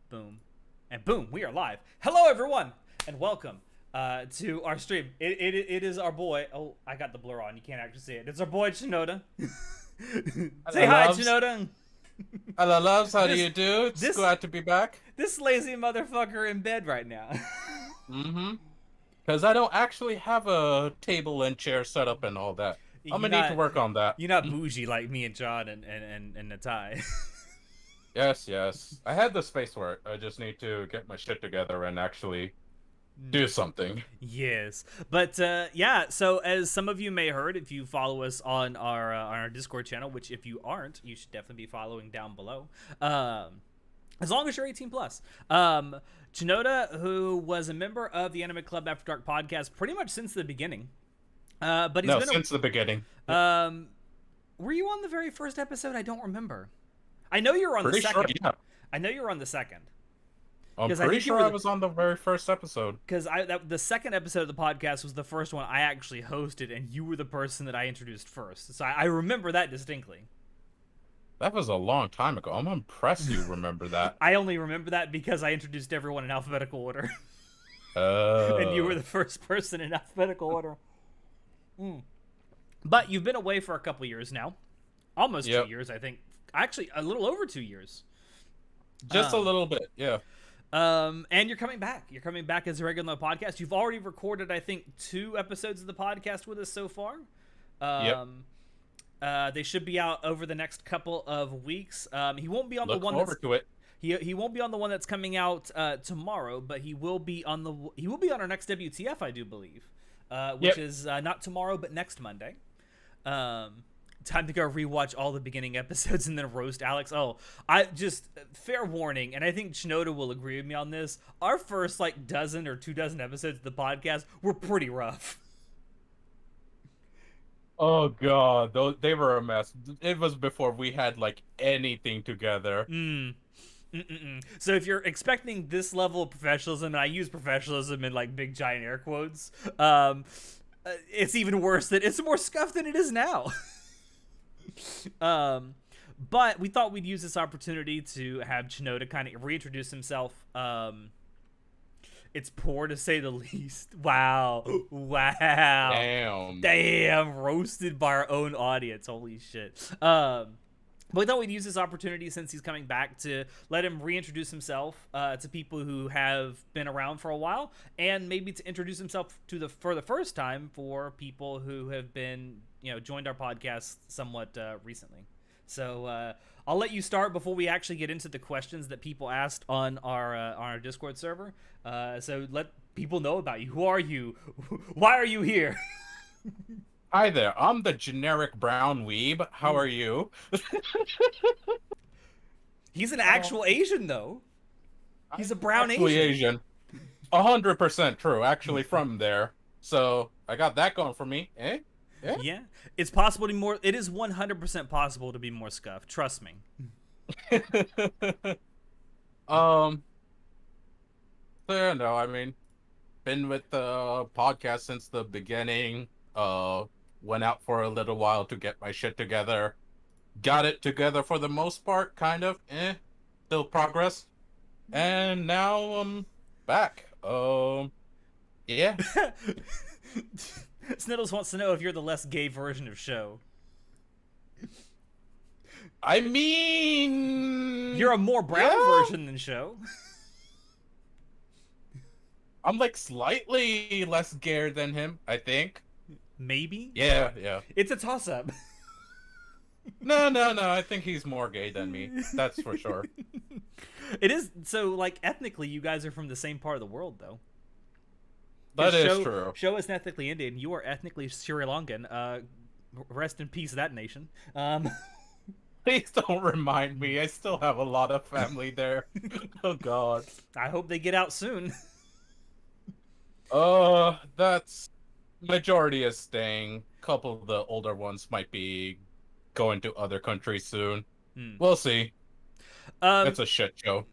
boom, and boom, we are live. Hello, everyone, and welcome to our stream. It is our boy. Oh, I got the blur on. You can't actually see it. It's our boy, Chanoda. Say hi, Chanoda. Hello, loves. How do you do? It's glad to be back. This lazy motherfucker in bed right now. Because I don't actually have a table and chair set up and all that. I'm going to need to work on that. You're not bougie like me and John and Natai. Yes. I had the space for it. I just need to get my shit together and actually do something. Yes, but yeah. So as some of you may heard, if you follow us on our Discord channel, which if you aren't, you should definitely be following down below. As long as you're 18 plus. Chanoda, who was a member of the Anime Club After Dark podcast pretty much since the beginning. But he's been since the beginning. Were you on the very first episode? I don't remember. I know you were on the second. Sure, yeah. I know you were on the second. I'm pretty sure I was on the very first episode. Because the second episode of the podcast was the first one I actually hosted, and you were the person that I introduced first. So I remember that distinctly. That was a long time ago. I'm impressed you remember that. I only remember that because I introduced everyone in alphabetical order. And you were the first person in alphabetical order. But you've been away for a couple years now. Almost 2 years, I think. Actually, a little over 2 years. Just a little bit, yeah. And you're coming back. You're coming back as a regular podcast. You've already recorded, I think, 2 episodes of the podcast with us so far. They should be out over the next couple of weeks. He won't be on the one that's he won't be on the one that's coming out tomorrow, but he will be on our next WTF, I do believe, which is not tomorrow but next Monday. Time to go rewatch all the beginning episodes and then roast Alex. Fair warning, and I think Chanoda will agree with me on this. Our first dozen or 2 dozen episodes of the podcast were pretty rough. Oh god, they were a mess. It was before we had anything together. So if you're expecting this level of professionalism, and I use professionalism in big giant air quotes, it's even worse. It's more scuffed than it is now. But we thought we'd use this opportunity to have Chanoda kind of reintroduce himself. It's poor to say the least. Wow. Damn, roasted by our own audience. Holy shit. But we thought we'd use this opportunity since he's coming back to let him reintroduce himself to people who have been around for a while, and maybe to introduce himself for the first time for people who have been, joined our podcast somewhat recently. So I'll let you start before we actually get into the questions that people asked on our Discord server. So let people know about you. Who are you? Why are you here? Hi there, I'm the generic brown weeb. How are you? He's an actual Asian, though. He's a brown Asian. 100% true, actually from there. So, I got that going for me. Yeah. It's possible to be more... It is 100% possible to be more scuffed. Trust me. So, yeah, no, I mean, been with the podcast since the beginning. Went out for a little while to get my shit together. Got it together for the most part, kind of. Still progress. And now I'm back. Yeah. Sniddles wants to know if you're the less gay version of Show. I mean... You're a more brown version than Show. I'm slightly less gay than him, I think. Maybe? Yeah. It's a toss-up. No, I think he's more gay than me. That's for sure. It is, so, ethnically, you guys are from the same part of the world, though. That is true. Show is ethnically Indian. You are ethnically Sri Lankan. Rest in peace, that nation. Please don't remind me. I still have a lot of family there. Oh, God. I hope they get out soon. That's... Majority is staying. Couple of the older ones might be going to other countries soon. We'll see. It's a shit show.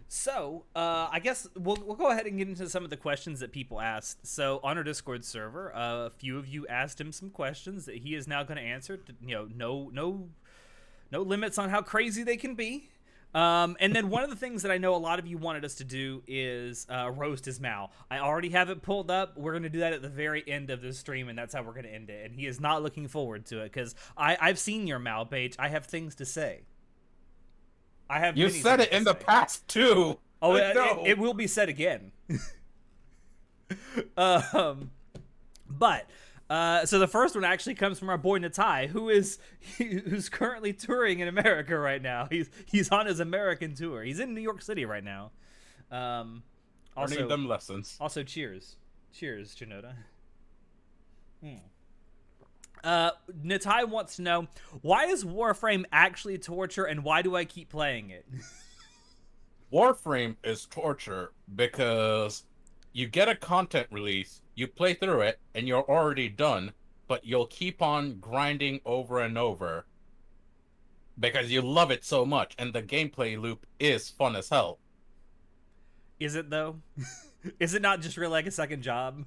So, I guess we'll go ahead and get into some of the questions that people asked. So, on our Discord server, a few of you asked him some questions that he is now going to answer. No limits on how crazy they can be. And then one of the things that I know a lot of you wanted us to do is roast his Mal. I already have it pulled up. We're going to do that at the very end of the stream, and that's how we're going to end it. And he is not looking forward to it because I've seen your Mal page. I have things to say. I have. You said it in the past too. Oh, no. it will be said again. But so the first one actually comes from our boy Natai, who's currently touring in America right now. He's on his American tour. He's in New York City right now. Learning them lessons. Also, cheers, Chanoda. Natai wants to know, why is Warframe actually torture, and why do I keep playing it? Warframe is torture because you get a content release, you play through it, and you're already done, but you'll keep on grinding over and over because you love it so much, and the gameplay loop is fun as hell. Is it, though? Is it not just really like a second job?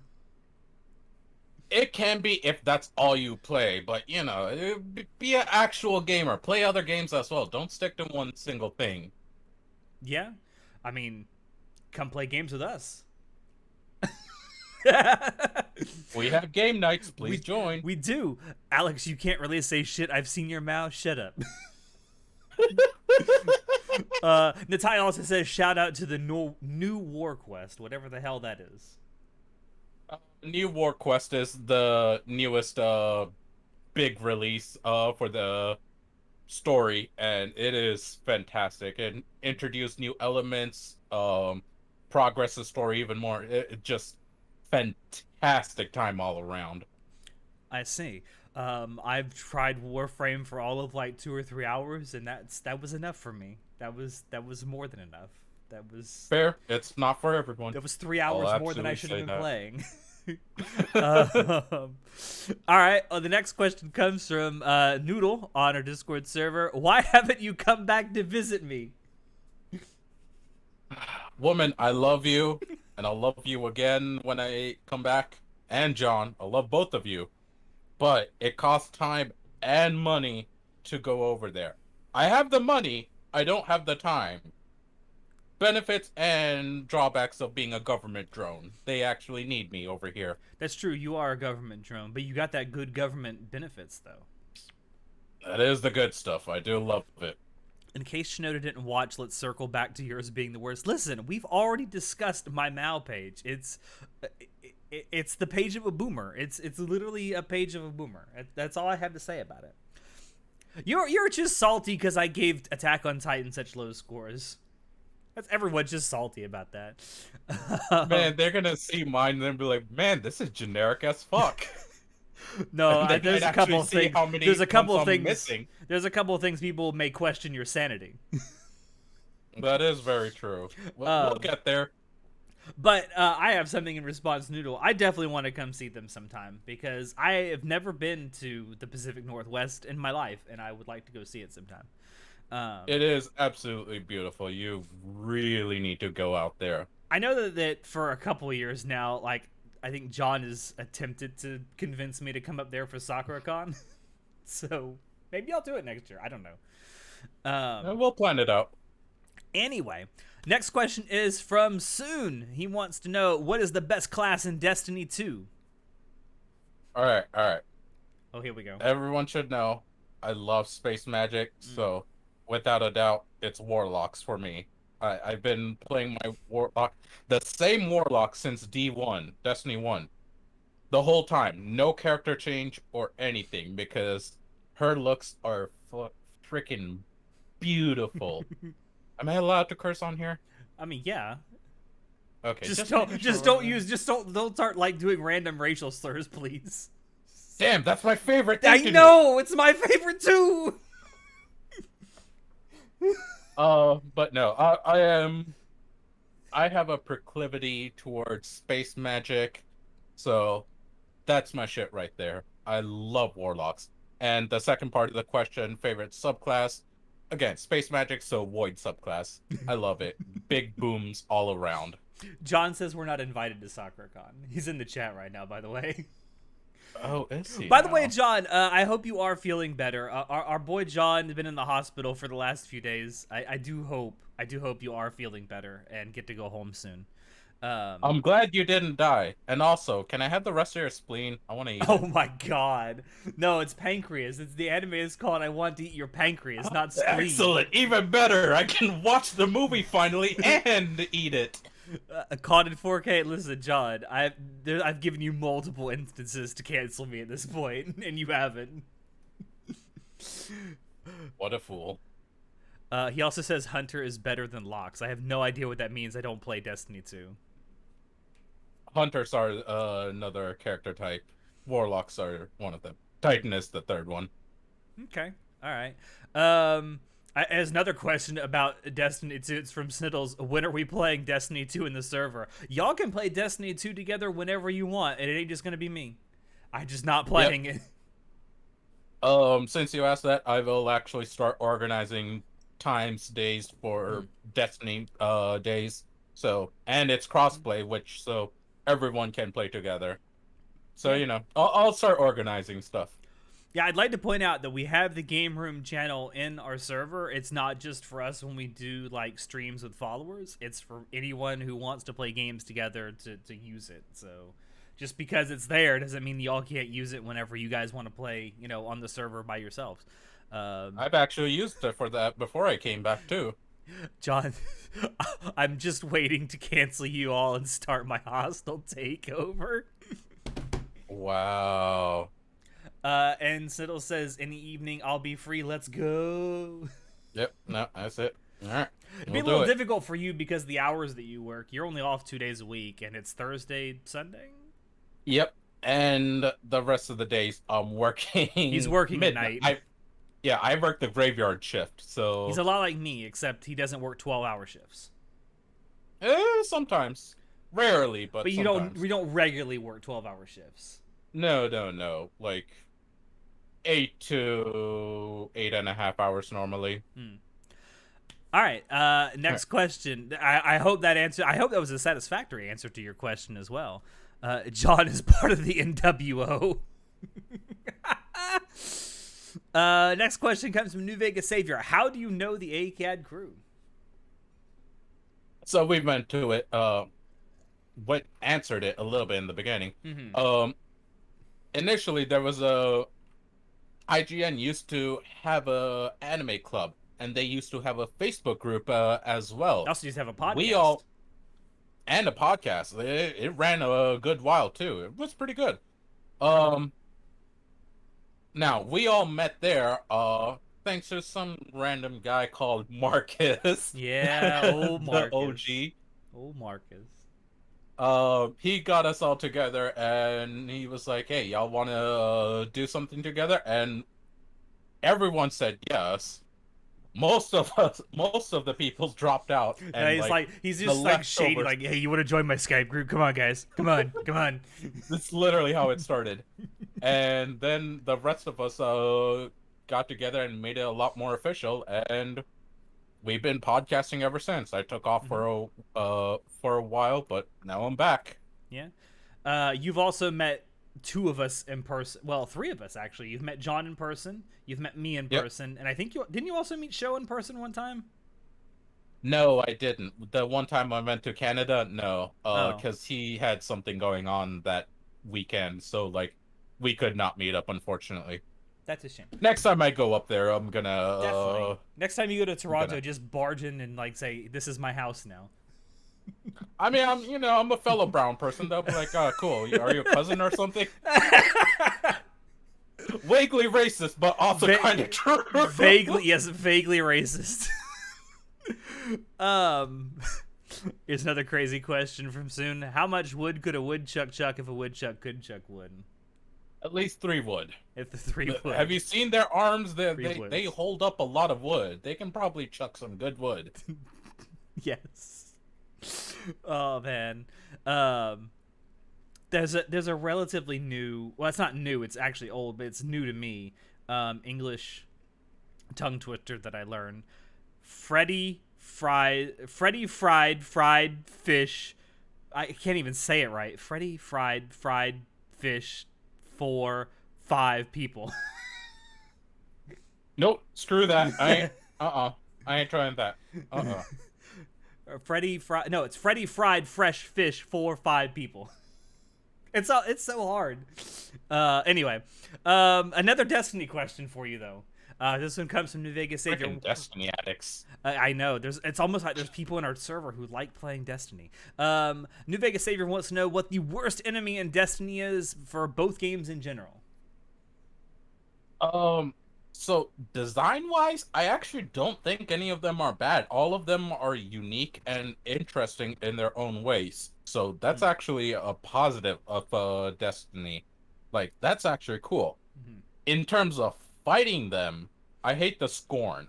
It can be if that's all you play, but, you know, be an actual gamer. Play other games as well. Don't stick to one single thing. Yeah. I mean, come play games with us. We have game nights. Please join. We do. Alex, you can't really say shit. I've seen your mouth. Shut up. Natai also says, shout out to the new War Quest, whatever the hell that is. New War Quest is the newest big release for the story, and it is fantastic. It introduced new elements, progress the story even more. It just fantastic time all around. I see. I've tried Warframe for all of like 2 or 3 hours, and that was enough for me. That was more than enough. That was fair. It's not for everyone. That was 3 hours more than I should have been playing. All right. The next question comes from Noodle on our Discord server. Why haven't you come back to visit me? Woman, I love you, and I'll love you again when I come back. And John, I love both of you, but it costs time and money to go over there. I have the money, I don't have the time. Benefits and drawbacks of being a government drone. They actually need me over here. That's true. You are a government drone, but you got that good government benefits, though. That is the good stuff. I do love it. In case Chanoda didn't watch, let's circle back to yours being the worst. Listen, we've already discussed my Mal page. It's the page of a boomer. It's literally a page of a boomer. That's all I have to say about it. You're just salty because I gave Attack on Titan such low scores. That's everyone's just salty about that. Man, they're gonna see mine and then be like, "Man, this is generic as fuck." No, there's a couple of things. There's a couple of things. Missing. There's a couple of things people may question your sanity. That is very true. We'll get there. But I have something in response, Noodle. I definitely want to come see them sometime because I have never been to the Pacific Northwest in my life, and I would like to go see it sometime. It is absolutely beautiful. You really need to go out there. I know that for a couple of years now, like, I think John has attempted to convince me to come up there for SakuraCon. So maybe I'll do it next year. I don't know. We'll plan it out. Anyway, next question is from Soon. He wants to know, what is the best class in Destiny 2? All right. Oh, here we go. Everyone should know I love space magic, so without a doubt, it's Warlocks for me. I've been playing my Warlock, the same Warlock since D1, Destiny 1. The whole time. No character change or anything, because her looks are freaking beautiful. Am I allowed to curse on here? I mean, yeah. Okay. Don't start like doing random racial slurs, please. Damn, that's my favorite thing. I know, it's my favorite too. But no, I have a proclivity towards space magic, so that's my shit right there. I love Warlocks. And the second part of the question, favorite subclass, again, space magic, so Void subclass. I love it. Big booms all around. John says we're not invited to SakuraCon. He's in the chat right now, by the way. Oh, is he By the way, now? John, I hope you are feeling better. Our boy John has been in the hospital for the last few days. I do hope you are feeling better and get to go home soon. I'm glad you didn't die. And also, can I have the rest of your spleen? I want to eat Oh it. my god. No, it's pancreas. It's the anime is called I Want to Eat Your Pancreas, not spleen. Excellent, even better. I can watch the movie finally and eat it. Caught in 4K. Listen, John, I've given you multiple instances to cancel me at this point, and you haven't. What a fool. He also says Hunter is better than Locks. I have no idea what that means. I don't play Destiny 2. Hunters are another character type. Warlocks are one of them. Titan is the third one. Okay. All right. As another question about Destiny 2, it's from Sniddles. When are we playing Destiny 2 in the server? Y'all can play Destiny 2 together whenever you want, and it ain't just gonna be me. I'm just not playing it. Since you asked that, I will actually start organizing times, days for Destiny days. So, and it's crossplay, which so everyone can play together. So, Yeah. I'll start organizing stuff. Yeah, I'd like to point out that we have the Game Room channel in our server. It's not just for us when we do like streams with followers. It's for anyone who wants to play games together to use it. So just because it's there doesn't mean y'all can't use it whenever you guys want to play, on the server by yourselves. I've actually used it for that before I came back too. John, I'm just waiting to cancel you all and start my hostile takeover. Wow. And Siddle says, any evening I'll be free. Let's go. Yep, no, that's it. All right. It'd be a little difficult for you because of the hours that you work. You're only off 2 days a week, and it's Thursday, Sunday? Yep, and the rest of the days I'm working. He's working midnight. at night. I work the graveyard shift, so... He's a lot like me, except he doesn't work 12-hour shifts. Sometimes. Rarely, but sometimes. We don't regularly work 12-hour shifts. No. Like 8 to 8.5 hours normally. All right. Next question. I hope that was a satisfactory answer to your question as well. John is part of the NWO. Next question comes from New Vegas Savior. How do you know the ACAD crew? So we went to it. Answered it a little bit in the beginning. Initially there was IGN used to have a anime club, and they used to have a Facebook group as well. They also used to have a podcast. And a podcast. It ran a good while too. It was pretty good. Now we all met there thanks to some random guy called Marcus. Yeah, old Marcus. The OG. Old Marcus. He got us all together and he was like, hey, y'all want to do something together? And everyone said yes. Most of the people dropped out. And he's just like shady, like, hey, you want to join my Skype group? Come on, guys. Come on. That's literally how it started. And then the rest of us got together and made it a lot more official, and we've been podcasting ever since. I took off for a while, but now I'm back. Yeah. You've also met two of us in person. Well, three of us actually. You've met John in person. You've met me in person, and I think didn't you also meet Sho in person one time? No, I didn't. The one time I went to Canada, no, because he had something going on that weekend, so like we could not meet up, unfortunately. That's a shame. Next time I go up there, I'm gonna definitely. Next time you go to Toronto, just barge in and like say, "This is my house now." I mean, I'm a fellow brown person. They'll be like, "Oh, cool. Are you a cousin or something?" Vaguely racist, but also kind of true. Vaguely racist. Here's another crazy question from Soon. How much wood could a woodchuck chuck if a woodchuck could chuck wood? At least 3 wood. If the 3 wood. Have you seen their arms? They hold up a lot of wood. They can probably chuck some good wood. Yes. Oh man. There's a relatively new. Well, it's not new. It's actually old, but it's new to me. English tongue twister that I learned. Freddy fried fish. I can't even say it right. Freddy fried fish for 5 people. Nope, screw that. I ain't trying that. It's Freddy fried fresh fish for 5 people. It's so hard. Anyway, another Destiny question for you though. This one comes from New Vegas Savior. Freaking Destiny addicts. I know. It's almost like there's people in our server who like playing Destiny. New Vegas Savior wants to know what the worst enemy in Destiny is for both games in general. So design-wise, I actually don't think any of them are bad. All of them are unique and interesting in their own ways. So that's actually a positive of Destiny. Like, that's actually cool. Mm-hmm. In terms of fighting them, I hate the Scorn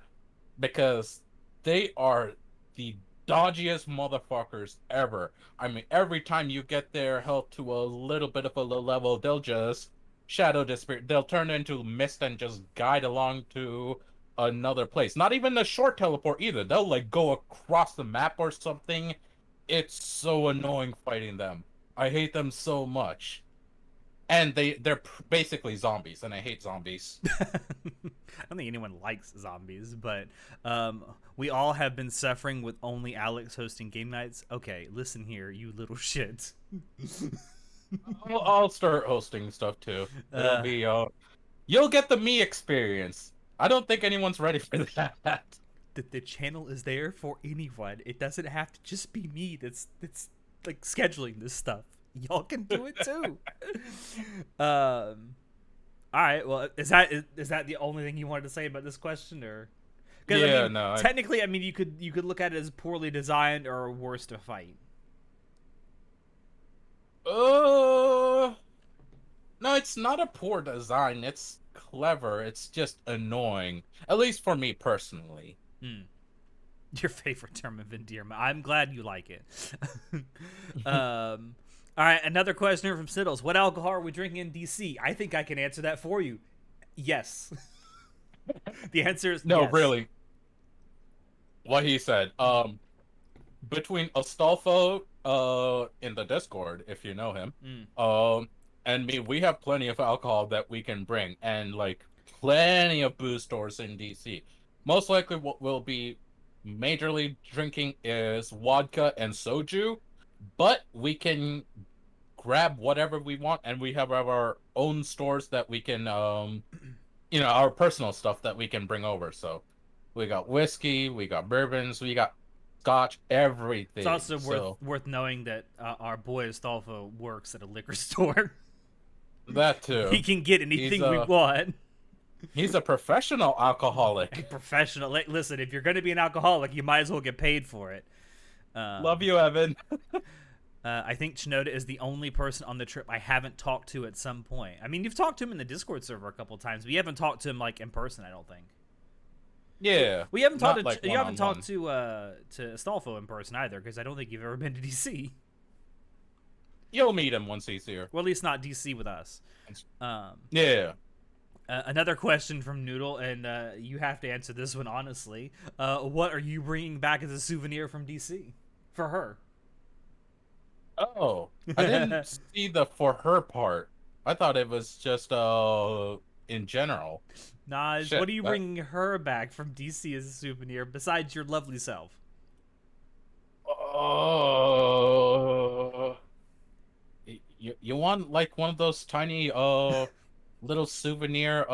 because they are the dodgiest motherfuckers ever. I mean, every time you get their health to a little bit of a low level, they'll just shadow disappear. They'll turn into mist and just guide along to another place. Not even a short teleport either. They'll like go across the map or something. It's so annoying fighting them. I hate them so much. And they're basically zombies, and I hate zombies. I don't think anyone likes zombies, but we all have been suffering with only Alex hosting game nights. Okay, listen here, you little shit. I'll start hosting stuff too. It'll be you'll get the me experience. I don't think anyone's ready for that. The channel is there for anyone. It doesn't have to just be me that's like scheduling this stuff. Y'all can do it too. All right. Well, is that the only thing you wanted to say about this question, or? Yeah, I mean, no. Technically, I mean, you could look at it as poorly designed or worse to fight. No, it's not a poor design. It's clever. It's just annoying. At least for me personally. Your favorite term of endearment. I'm glad you like it. All right, another question here from Siddles. What alcohol are we drinking in DC? I think I can answer that for you. Yes. The answer is no, yes. really. What he said. Between Astolfo, in the Discord, if you know him, and me, we have plenty of alcohol that we can bring, and like plenty of booze stores in DC. Most likely, what we'll be majorly drinking is vodka and soju, but we can grab whatever we want, and we have our own stores that we can, our personal stuff that we can bring over. So we got whiskey, we got bourbons, we got scotch, everything. It's also worth knowing that our boy Astolfo works at a liquor store. That too. He can get anything we want. He's a professional alcoholic. Professional. Listen, if you're going to be an alcoholic, you might as well get paid for it. Love you, Evan. I think Chanoda is the only person on the trip I haven't talked to at some point. I mean, you've talked to him in the Discord server a couple times, but you haven't talked to him like in person, I don't think. Yeah. We haven't talked to like you haven't talked to Astolfo in person either, because I don't think you've ever been to DC. You'll meet him once he's here. Well, at least not DC with us. Yeah. Another question from Noodle, and you have to answer this one honestly. What are you bringing back as a souvenir from DC for her? Oh, I didn't see the for her part. I thought it was just in general. Nah, what are you bringing her back from DC as a souvenir besides your lovely self? Oh, you want like one of those tiny little souvenir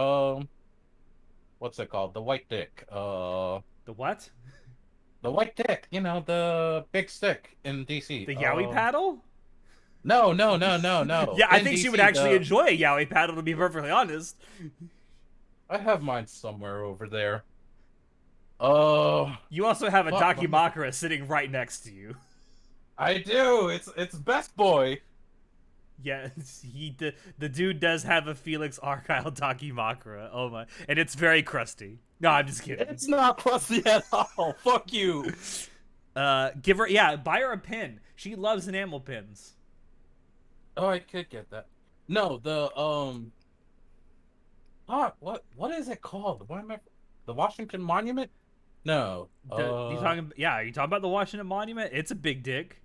what's it called? The white dick. The what? The white dick, the big stick in DC. The Yowie paddle? No. Yeah, I think she would actually enjoy a Yowie paddle, to be perfectly honest. I have mine somewhere over there. You also have a Dakimakura sitting right next to you. I do. It's Best Boy. Yeah, the dude does have a Felix Argyle Dakimakura. Oh my, and it's very crusty. No, I'm just kidding. It's not crusty at all. Fuck you. Buy her a pin. She loves enamel pins. Oh, I could get that. No, the what is it called? The Washington Monument? No. Are you talking about the Washington Monument? It's a big dick.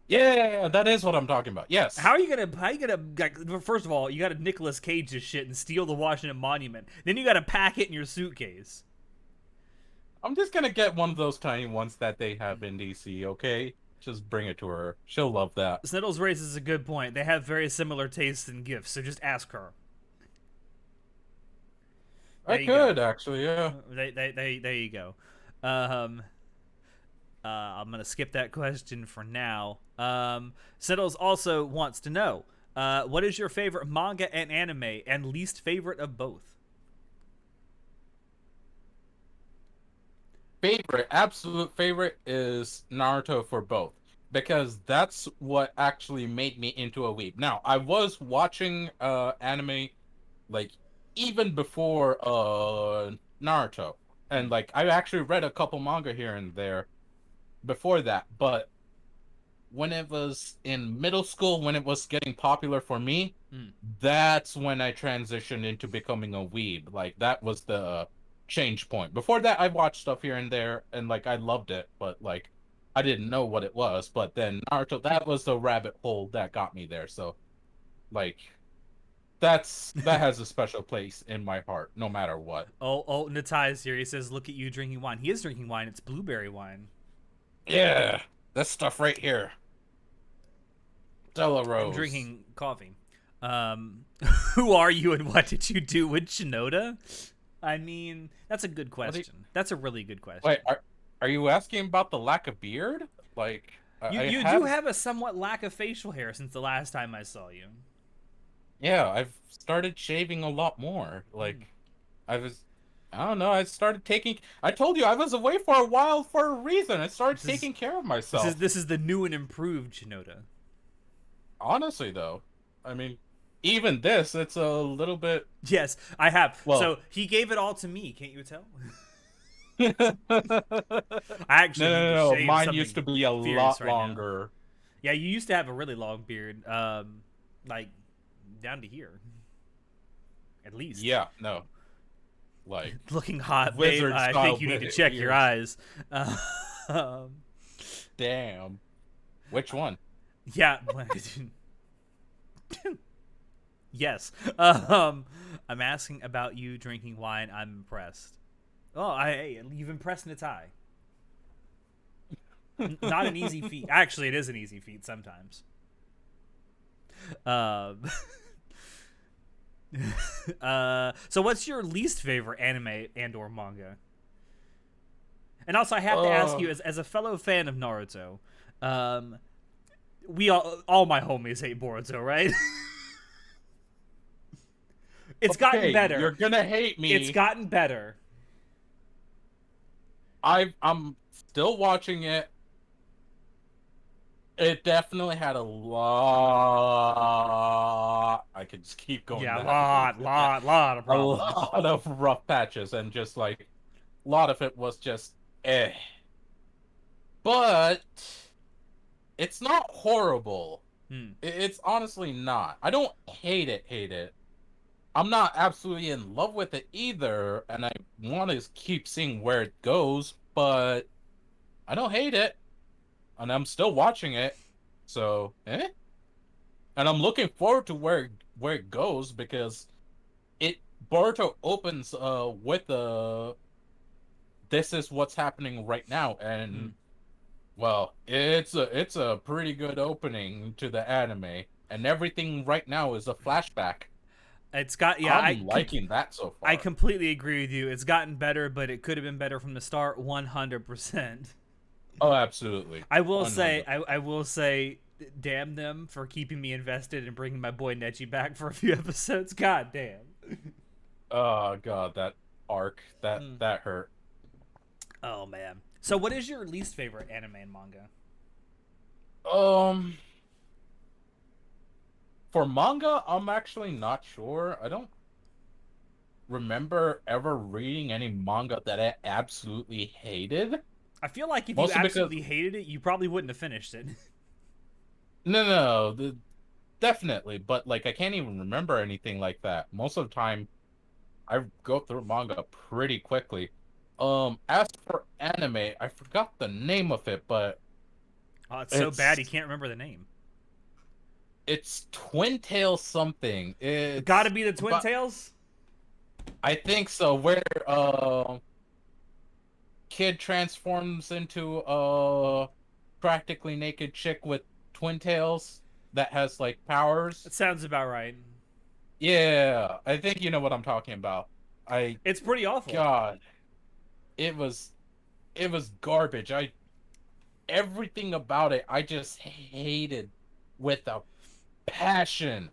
Yeah, that is what I'm talking about. How Yes. are you gonna? How you gonna? Like, first of all, you got to Nicolas Cage this shit and steal the Washington Monument. Then you got to pack it in your suitcase. I'm just gonna get one of those tiny ones that they have in DC, okay? Just bring it to her. She'll love that. Sniddles raises a good point. They have very similar tastes in gifts, so just ask her. I There you go. could actually, yeah. There you go. Um, I'm gonna skip that question for now. Settles also wants to know, what is your favorite manga and anime, and least favorite of both? Favorite, absolute favorite is Naruto for both because that's what actually made me into a weeb. Now, I was watching anime like even before Naruto, and Mm, like I actually read a couple manga here and there before that, but when it was in middle school, when it was getting popular for me, mm. that's when I transitioned into becoming a weeb. Like that was the change point. Before that, I watched stuff here and there, and like I loved it, but like I didn't know what it was. But then Naruto, that was the rabbit hole that got me there. So like that has a special place in my heart, no matter what. Oh, Natai's here. He says, "Look at you drinking wine." He is drinking wine. It's blueberry wine. Yeah, that stuff right here, Stella I'm Rose. drinking coffee. Um, who are you and what did you do with Chanoda? I mean, that's a good What do you, question. That's a really good wait, question. are you asking about the lack of beard? Like You I you do have. have a somewhat lack of facial hair since the last time I saw you. Yeah, I've started shaving a lot more. Hmm. Like, I was, I don't know, I started taking, I told you I was away for a while for a reason. I started This is taking care of this is myself. this is the new and improved Chinoda. Honestly, though, I mean, even this, it's a little bit, Yes, I have. well, So he gave it all to me. Can't you tell? no, I no, actually need to no, shave mine used something to be a fierce lot right now. longer. Yeah, you used to have a really long beard, like down to here, at least. Yeah, no, like, Looking hot, babe. wizard I style think you need to check your beard. eyes. Um, Damn. Which one? yeah. Yes. I'm asking about you drinking wine. I'm impressed. Oh, you've impressed Natai. Not an easy feat. Actually, it is an easy feat sometimes. Um, so what's your least favorite anime and or manga? And also, I have to ask Uh, you, as a fellow fan of Naruto, um, we all my homies hate Boruto, right? It's gotten okay, better. you're gonna hate It's me. gotten better. I'm still watching it. It definitely had a lot. I could just keep going Yeah, that way. lot of A problems. lot of rough patches, and just like a lot of it was just eh. But it's not horrible. Hmm. It's honestly not. I don't hate it, hate it. I'm not absolutely in love with it either, and I want to keep seeing where it goes, but I don't hate it, and I'm still watching it. So, eh? And I'm looking forward to where it goes because it Boruto opens with this is what's happening right now, Hmm. and well, it's a pretty good opening to the anime, and everything right now is a flashback. It's got yeah. I'm liking that so I far. completely agree with you. It's gotten better, but it could have been better from the start. 100%. Oh, absolutely. I will say, 100. I will say, damn them for keeping me invested and bringing my boy Neji back for a few episodes. God damn. Oh god, that arc that Mm. that hurt. Oh man. So, what is your least favorite anime and manga? Um, for manga, I'm actually not sure. I don't remember ever reading any manga that I absolutely hated. I feel like if you Mostly because absolutely hated it, you probably wouldn't have finished it. no, definitely, but like I can't even remember anything like that. Most of the time, I go through manga pretty quickly. As for anime, I forgot the name of it, but Oh, it's so bad he can't remember the name. It's Twin Tails something. It's Gotta be the Twin Tails? I think so. Where kid transforms into a practically naked chick with twin tails that has like powers. That sounds about right. Yeah, I think you know what I'm talking about. It's pretty awful. God, it was garbage. Everything about it I just hated with a passion.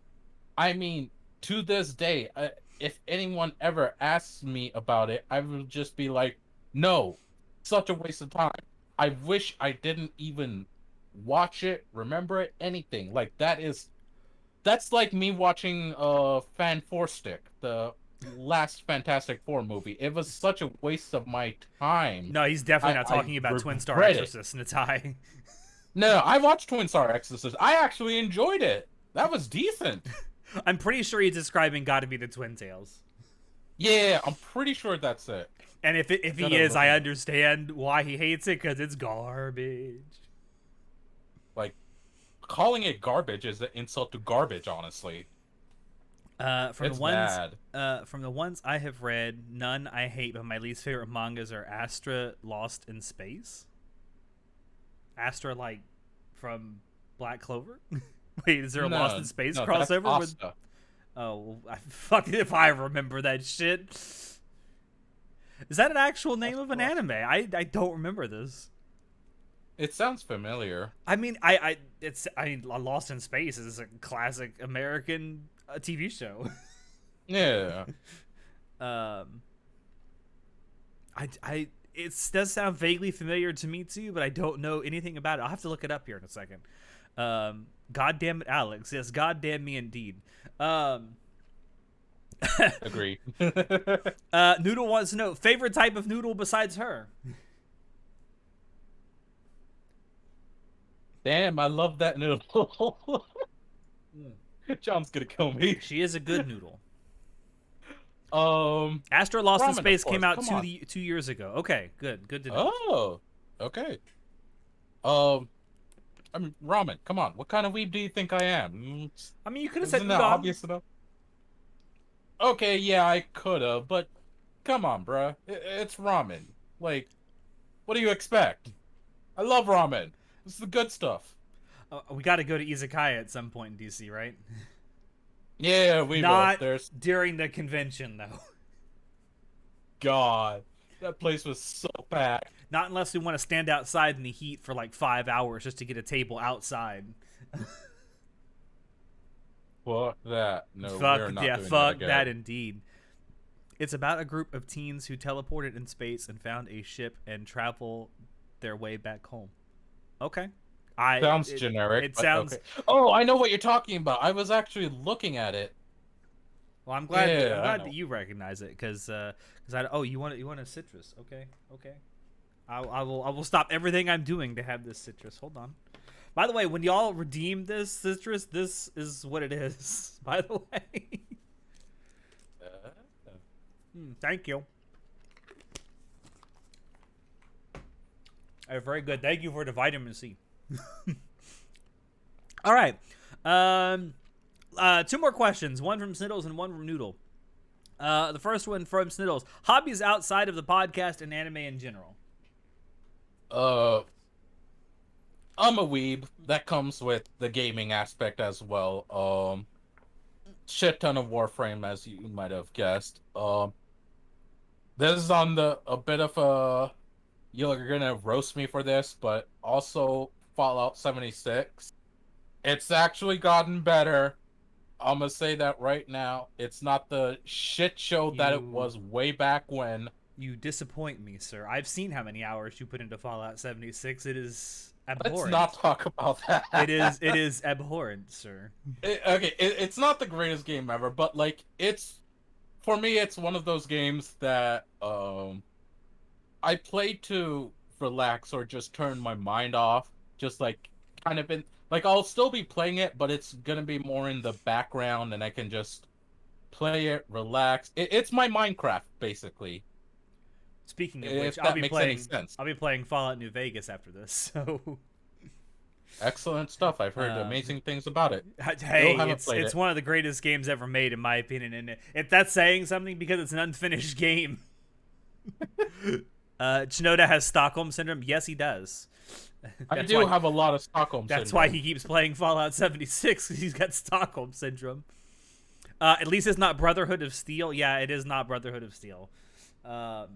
I mean, to this day, if anyone ever asks me about it, I will just be like, no, such a waste of time. I wish I didn't even watch it, remember it, anything. Like that's like me watching Fan Four Stick, the last Fantastic Four movie. It was such a waste of my time. No, he's definitely not talking about Twin Star Exorcist and Natai. No, I watched Twin Star Exorcist. I actually enjoyed it. That was decent. I'm pretty sure he's describing Gotta Be the Twin Tails. Yeah, I'm pretty sure that's it. And if he is, I understand why he hates it, because it's garbage. Like, calling it garbage is an insult to garbage, honestly. From the ones I have read, none I hate, but my least favorite mangas are Astra, Lost in Space. Astra, like from Black Clover. Wait, is there a Lost in Space crossover with? Oh, fuck if I remember that shit. Is that an actual name of an anime? I don't remember this. It sounds familiar. I mean, Lost in Space is a classic American TV show. Yeah. It does sound vaguely familiar to me too, but I don't know anything about it. I'll have to look it up here in a second. God damn it, Alex. Yes, god damn me indeed. Agree. Noodle wants to know favorite type of noodle besides her. Damn, I love that noodle. John's gonna kill me. She is a good noodle. Astro Lost in Space came out 2 years ago. Okay, good to know. Oh, okay. I mean, ramen. Come on, what kind of weeb do you think I am? I mean, you could have said that obvious enough. Okay, yeah, I could have, but come on, bruh. It's ramen. Like, what do you expect? I love ramen. This is the good stuff. We got to go to Izakaya at some point in DC, right? Yeah, we Not will. during the convention, though. God, that place was so packed. Not unless we want to stand outside in the heat for like 5 hours just to get a table outside. Fuck that. No, fuck, we're not yeah, doing fuck that, that indeed. It's about a group of teens who teleported in space and found a ship and travel their way back home. Okay. Sounds generic. It sounds. Okay. Oh, I know what you're talking about. I was actually looking at it. Well, I'm glad. I'm glad that you recognize it, because you want a citrus? Okay. I will stop everything I'm doing to have this citrus. Hold on. By the way, when y'all redeem this citrus, this is what it is. By the way. Thank you. Very good. Thank you for the vitamin C. All right. 2 more questions. One from Sniddles and one from Noodle. The first one from Sniddles. Hobbies outside of the podcast and anime in general. I'm a weeb. That comes with the gaming aspect as well. Shit ton of Warframe, as you might have guessed. This is on a bit of a... You're gonna roast me for this, but also Fallout 76. It's actually gotten better. I'm gonna say that right now. It's not the shit show that it was way back when. You disappoint me, sir. I've seen how many hours you put into Fallout 76. It is abhorrent. Let's not talk about that. It is abhorrent, sir. It's not the greatest game ever, but like for me, it's one of those games that I play to relax or just turn my mind off. Just like kind of I'll still be playing it, but it's gonna be more in the background, and I can just play it, relax. It's my Minecraft, basically. Speaking of which, I'll be playing Fallout New Vegas after this. So Excellent stuff. I've heard Um, amazing things about it. Still hey, haven't played it's it. one of the greatest games ever made, in my opinion. And if that's saying something, because it's an unfinished game. Chanoda has Stockholm syndrome. Yes, he does. I That's do why. have a lot of Stockholm That's why syndrome. he keeps playing Fallout 76, because he's got Stockholm syndrome. At least it's not Brotherhood of Steel. Yeah, it is not Brotherhood of Steel. Um,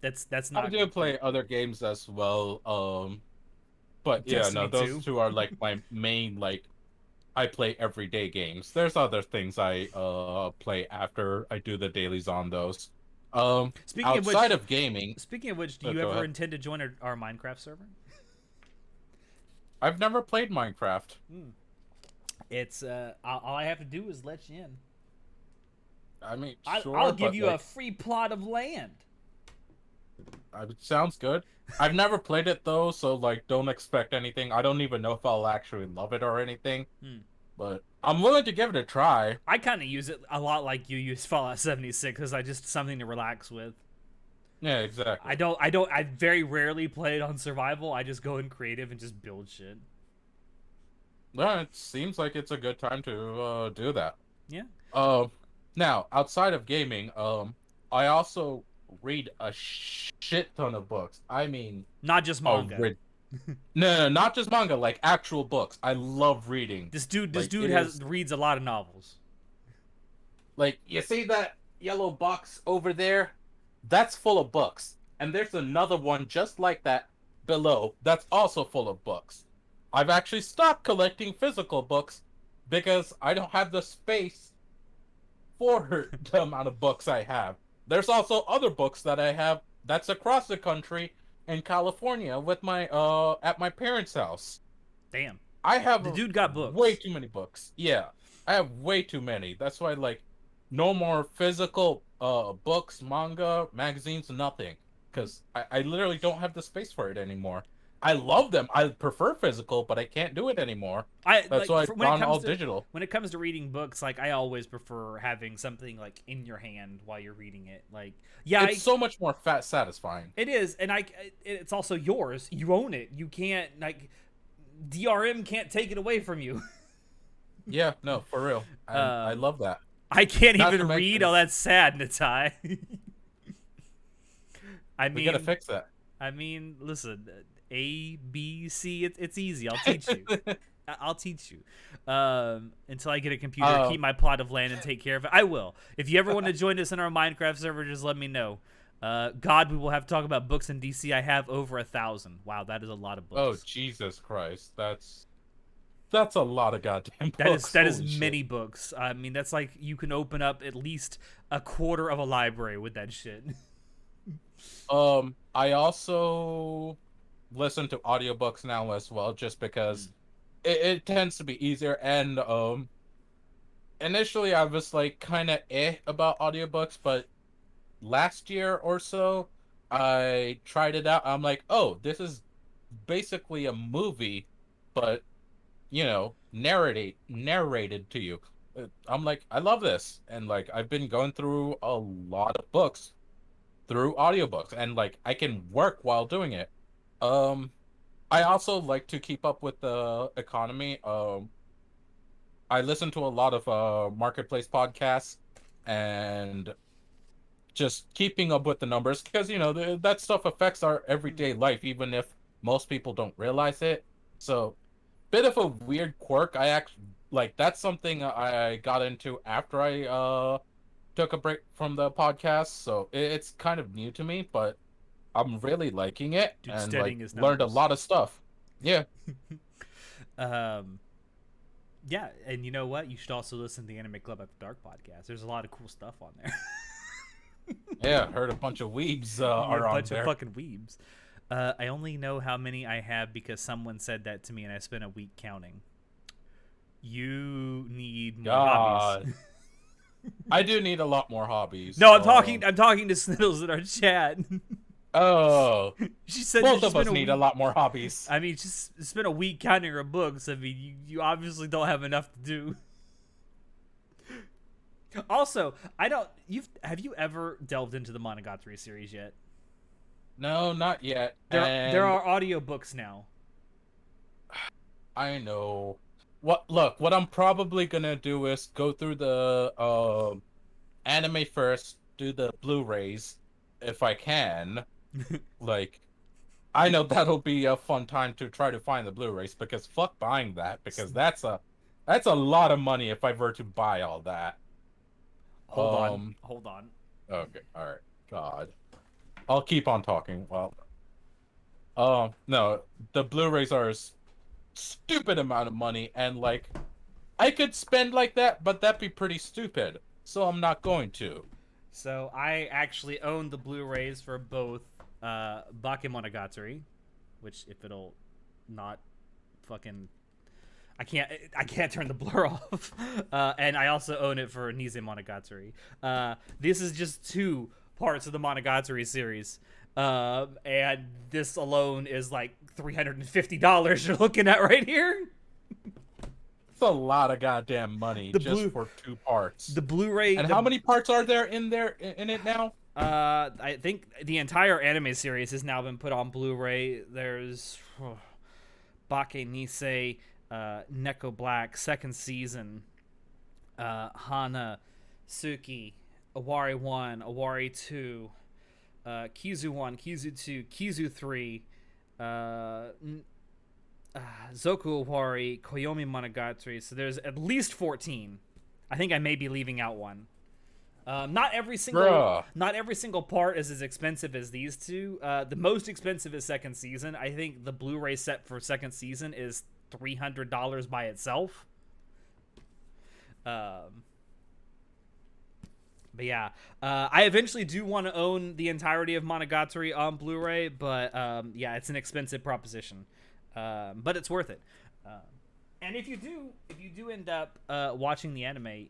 that's I not do play other games as well. But yeah, no, Destiny those 2. two are like my main I play everyday games. There's other things I play after I do the dailies on those. Speaking of Outside which, of gaming, do you go ever ahead. intend to join our Minecraft server? I've never played Minecraft. It's all I have to do is let you in. I mean, I'll sure, give but you a free plot of land. it sounds good. I've never played it though, so like, don't expect anything. I don't even know if I'll actually love it or anything, but I'm willing to give it a try. I kind of use it a lot like you use Fallout 76, because I just something to relax with. Yeah, exactly. I very rarely play it on survival. I just go in creative and just build shit. Yeah, it seems like it's a good time to do that. Yeah. Um, Now outside of gaming, I also read a shit ton of books. I mean, Not just a manga. rid- no, not just manga, like actual books. I love reading. This Like dude it has is reads a lot of novels. like you see that yellow box over there? That's full of books. And there's another one just like that below that's also full of books. I've actually stopped collecting physical books because I don't have the space for the amount of books I have. There's also other books that I have that's across the country in California with my at my parents' house. Damn. I have The dude got way books. too many books. Yeah, I have way too many. That's why like no more physical books, manga, magazines, nothing. Because I literally don't have the space for it anymore. I love them. I prefer physical, but I can't do it anymore. I That's like why I've gone all digital. when it comes to reading books, like I always prefer having something like in your hand while you're reading it. Like, yeah, It's so much more fat satisfying. it is, and it's also yours. You own it. You can't DRM can't take it away from you. Yeah, no, for real. And I Um, love that. I can't Not to even read. mention, Oh, that's sad, Natai. I we gotta mean, fix that. listen, A, B, C. It's easy. I'll teach you. I'll teach you. Until I get a computer, keep my plot of land and take care of it. I will. If you ever want to join us in our Minecraft server, just let me know. God, we will have to talk about books in DC. I have over 1,000. Wow, that is a lot of Oh books. Jesus Christ, that's a lot of goddamn That is books. that is Holy shit. many books. I mean, that's like you can open up at least a quarter of a library with that shit. I also listen to audiobooks now as well, just because it tends to be easier. And initially I was like kind of about audiobooks, but last year or so I tried it out. I'm like, oh, this is basically a movie, but narrated to you. I'm like, I love this, and like I've been going through a lot of books through audiobooks, and like I can work while doing it. Um, I also like to keep up with the economy. I listen to a lot of marketplace podcasts and just keeping up with the numbers because that stuff affects our everyday life, even if most people don't realize it. So, bit of a weird quirk. I actually like that's something I got into after I took a break from the podcast, so it's kind of new to me, but I'm really liking it Dude, and like studying his learned a numbers. lot of stuff. Yeah. um, yeah, and you know what? You should also listen to the Anime Club After Dark podcast. There's a lot of cool stuff on there. Yeah, heard a bunch of weebs Yeah, a are on bunch of there. fucking weebs. I only know how many I have because someone said that to me, and I spent a week counting. You need more God. hobbies. I do need a lot more hobbies. No, I'm talking to Sniddles in our chat. Oh, She said both she of us spent a need a week. lot more hobbies. I mean, she's spent a week counting her books. I mean, you obviously don't have enough to do. Also, have you ever delved into the Monogatari series yet? No, not yet. There And are audiobooks now. I know. What I'm probably gonna do is go through the anime first, do the Blu-rays if I can. Like, I know that'll be a fun time to try to find the Blu-rays because fuck buying that because that's a lot of money if I were to buy all that. Hold on, Um. hold on. Okay. All right. God. I'll keep on talking. Well. No. The Blu-rays are a stupid amount of money, and like I could spend like that, but that'd be pretty stupid. So I'm not going to. So I actually own the Blu-rays for both Bakemonogatari, which if it'll not fucking I can't turn the blur off. And I also own it for Nise Monogatari. This is just two parts of the Monogatari series. And this alone is like $350 you're looking at right here. It's a lot of goddamn money for two parts. The Blu-ray. And how many parts are there in it now? I think the entire anime series has now been put on Blu-ray. There's Bake Nisei, Neko Black, second season, Hana, Suki, Awari 1, Awari 2, Kizu 1, Kizu 2, Kizu 3, Zoku Awari, Koyomi Monogatari. So there's at least 14. I think I may be leaving out one. Not every single part is as expensive as these two. The most expensive is second season. I think the Blu-ray set for second season is $300 by itself. But yeah, I eventually do want to own the entirety of Monogatari on Blu-ray, but yeah, it's an expensive proposition, but it's worth it. And if you do end up watching the anime,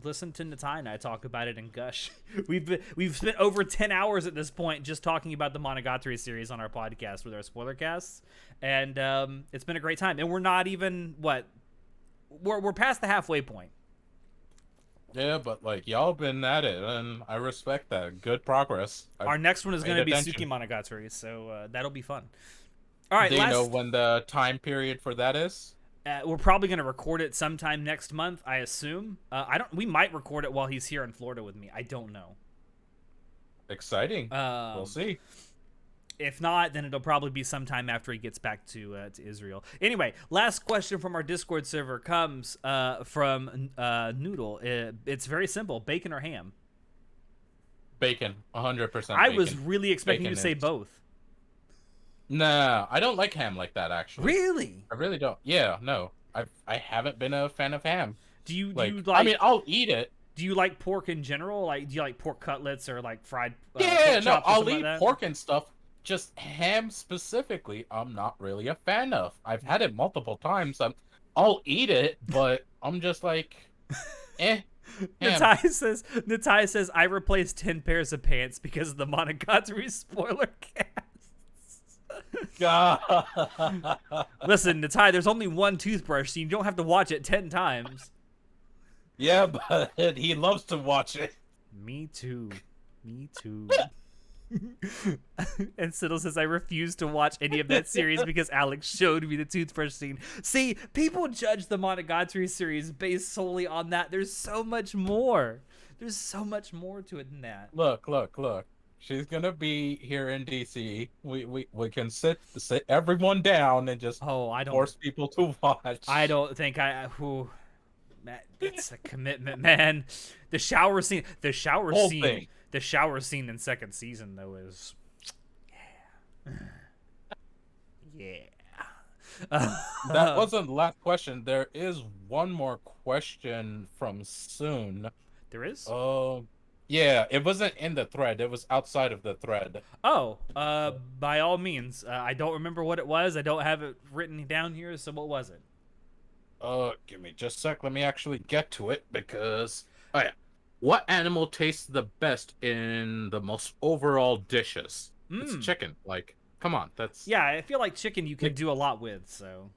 listen to Natai and I talk about it and gush. We've spent over 10 hours at this point just talking about the Monogatari series on our podcast with our spoiler casts, and it's been a great time. And we're not even we're past the halfway point. Yeah, but like y'all been at it, and I respect that. Good progress. Our next one is going to be Suki Monogatari, so that'll be fun. All right, do you know when the time period for that is? We're probably going to record it sometime next month, I assume. We might record it while he's here in Florida with me. I don't know. Exciting. We'll see. If not, then it'll probably be sometime after he gets back to Israel. Anyway, last question from our Discord server comes from Noodle. It's very simple: bacon or ham? Bacon, 100%. I was really expecting you to say both. Nah, I don't like ham like that. Actually, really, I really don't. Yeah, no, I haven't been a fan of ham. Do you like? I mean, I'll eat it. Do you like pork in general? Like, do you like pork cutlets or like fried? Yeah, no, I'll eat pork and stuff. Just ham specifically, I'm not really a fan of. I've had it multiple times. I'll eat it, but I'm just like, eh. Natai says I replaced 10 pairs of pants because of the Monogatari spoiler casts. Listen, Natai, there's only one toothbrush, so you don't have to watch it 10 times. Yeah, but he loves to watch it. Me too. And Siddle says I refuse to watch any of that series because Alex showed me the toothbrush scene. See, people judge the Monogatari series based solely on that. There's so much more. There's so much more to it than that. Look. She's gonna be here in DC. We can sit everyone down and just force people to watch. I don't think it's a commitment, man. The shower scene. The shower scene in second season, though, is... Yeah. That wasn't the last question. There is one more question from Soon. There is? Yeah, it wasn't in the thread. It was outside of the thread. Oh, by all means. I don't remember what it was. I don't have it written down here, so what was it? Give me just a sec. Let me actually get to it, because... Oh, yeah. What animal tastes the best in the most overall dishes? It's chicken. Like, come on, that's... Yeah, I feel like chicken you can do a lot with, so...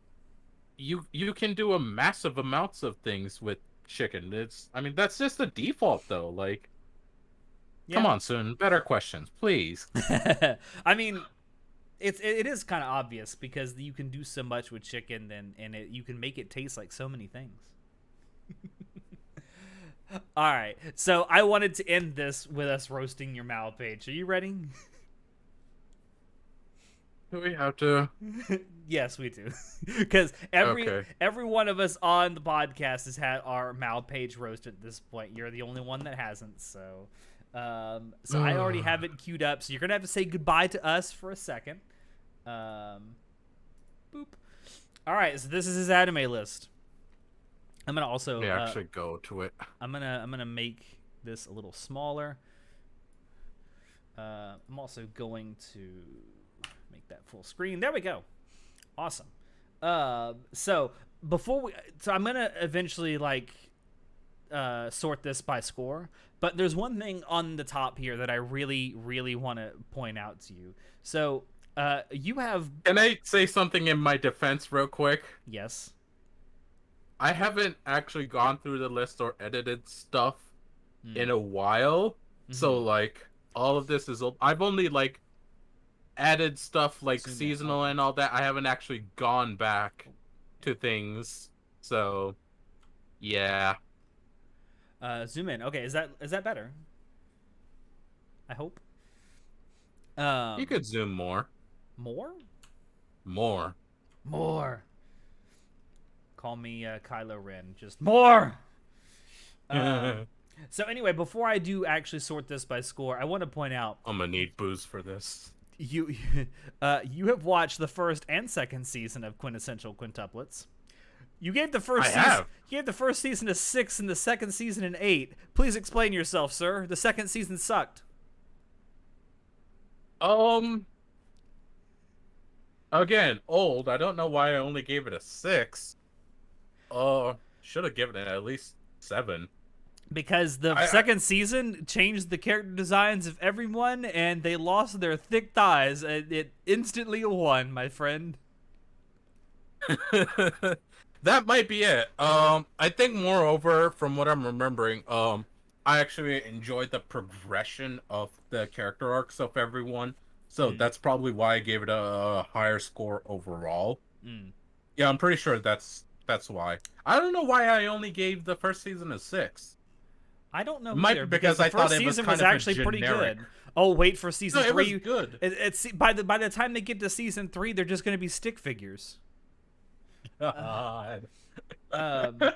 You can do a massive amounts of things with chicken. I mean, that's just the default, though. Like, come on, Soon. Better questions, please. I mean, it is kind of obvious because you can do so much with chicken, and you can make it taste like so many things. All right, so I wanted to end this with us roasting your Mal page. Are you ready? Do we have to? Yes, we do. Because every one of us on the podcast has had our Mal page roast at this point. You're the only one that hasn't, so I already have it queued up. So you're gonna have to say goodbye to us for a second. Boop. All right, so this is his anime list. I'm gonna also actually go to it. I'm gonna make this a little smaller. I'm also going to make that full screen. There we go. Awesome. So I'm gonna eventually sort this by score, but there's one thing on the top here that I really, really want to point out to you. So you have. Can I say something in my defense real quick? Yes. I haven't actually gone through the list or edited stuff in a while, so like all of this is. I've only added stuff like seasonal and all that. I haven't actually gone back to things, so yeah. Zoom in. Okay, is that better? I hope. You could zoom more. More. Call me Kylo Ren. Just more. So anyway, before I do actually sort this by score, I want to point out I'm gonna need booze for this. You have watched the first and second season of Quintessential Quintuplets. You gave the first season a 6 and the second season an 8. Please explain yourself, sir. The second season sucked. Again, old. I don't know why I only gave it a 6. Should have given it at least 7. Because the second season changed the character designs of everyone, and they lost their thick thighs. It instantly won, my friend. That might be it. I think moreover, from what I'm remembering, I actually enjoyed the progression of the character arcs of everyone. So that's probably why I gave it a higher score overall. Yeah, I'm pretty sure that's why. I don't know why I only gave the first season a 6. I don't know Might either, because I thought it was kind of actually generic. pretty good. Oh, wait for season 3. It was good. It's by the time they get to season 3, they're just going to be stick figures. God. I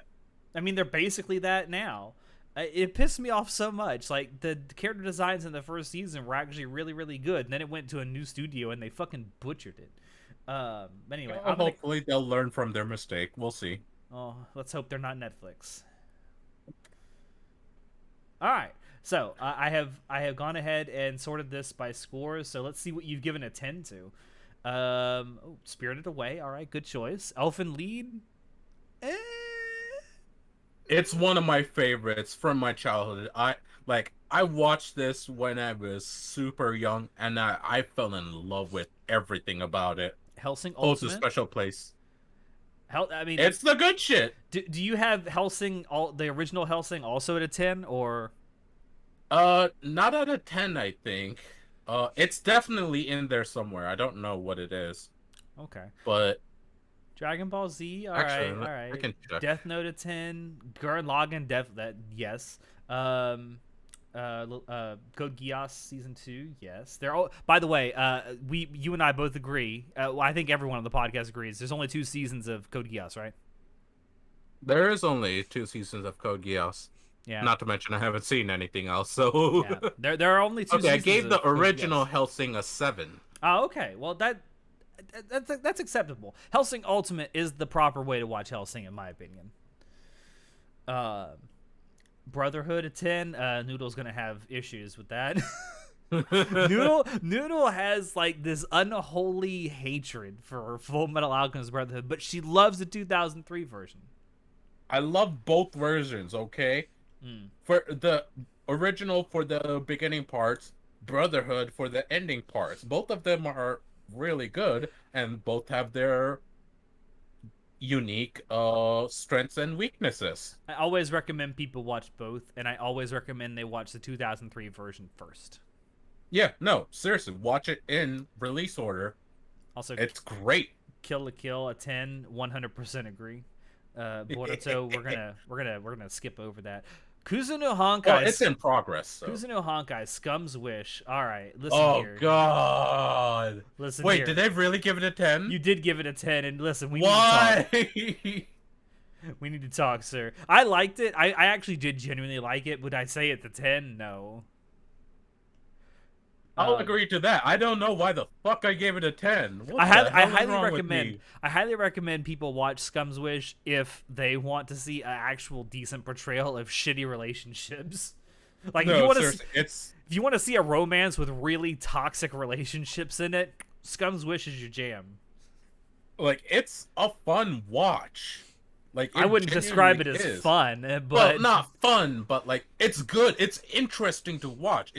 mean, they're basically that now. It pissed me off so much. Like, the character designs in the first season were actually really, really good. And then it went to a new studio, and they fucking butchered it. Anyway, hopefully they'll learn from their mistake. We'll see. Oh, let's hope they're not Netflix. All right, so I have gone ahead and sorted this by scores. So let's see what you've given a 10 to. Spirited Away. All right, good choice. Elfen Lied. It's one of my favorites from my childhood. I watched this when I was super young, and I fell in love with everything about it. Hellsing Oh, it's a Ultimate. special place. I mean, it's the good shit. Do you have Hellsing, the original Hellsing, also at a 10, or? Not at a 10, I think. It's definitely in there somewhere. I don't know what it is. Okay. But Dragon Ball Z. All actually, right. I can check. Death Note at 10. Gurren Lagann. Yes. Code Geass season 2. Yes. They're all. By the way, you and I both agree. I think everyone on the podcast agrees. There's only 2 seasons of Code Geass, right? There is only 2 seasons of Code Geass. Yeah. Not to mention I haven't seen anything else. So yeah. There are only 2 seasons. Okay, I gave the original Hellsing a 7. Oh, okay. Well, that's acceptable. Hellsing Ultimate is the proper way to watch Hellsing, in my opinion. Brotherhood at 10. Noodle's gonna have issues with that. Noodle has like this unholy hatred for Full Metal Alchemist Brotherhood, but she loves the 2003 version. I love both versions, okay? For the original for the beginning parts, Brotherhood for the ending parts. Both of them are really good, and both have their unique strengths and weaknesses. I always recommend people watch both, and I always recommend they watch the 2003 version first. Yeah, no, seriously, watch it in release order. Also, It's great. Kill la Kill, a 10, 100% agree. Boruto, we're gonna skip over that. Kuzuno Well, Honkai, it's in progress, so. Kuzuno Honkai, Scums Wish. All right, listen Oh here. God! Listen Wait, here. did they really give it a 10? You did give it a 10, and listen, we need to Why? talk. We need to talk, sir. I liked it. I actually did genuinely like it. Would I say it's a 10? No. I'll agree to that. I don't know why the fuck I gave it a 10. What I the hell is highly wrong recommend. with me? I highly recommend people watch Scums Wish if they want to see an actual decent portrayal of shitty relationships. Like, if you want to, if you want to see a romance with really toxic relationships in it, Scums Wish is your jam. Like, it's a fun watch. Like, I wouldn't describe it as fun, but well, not fun, but like it's good. It's interesting to watch.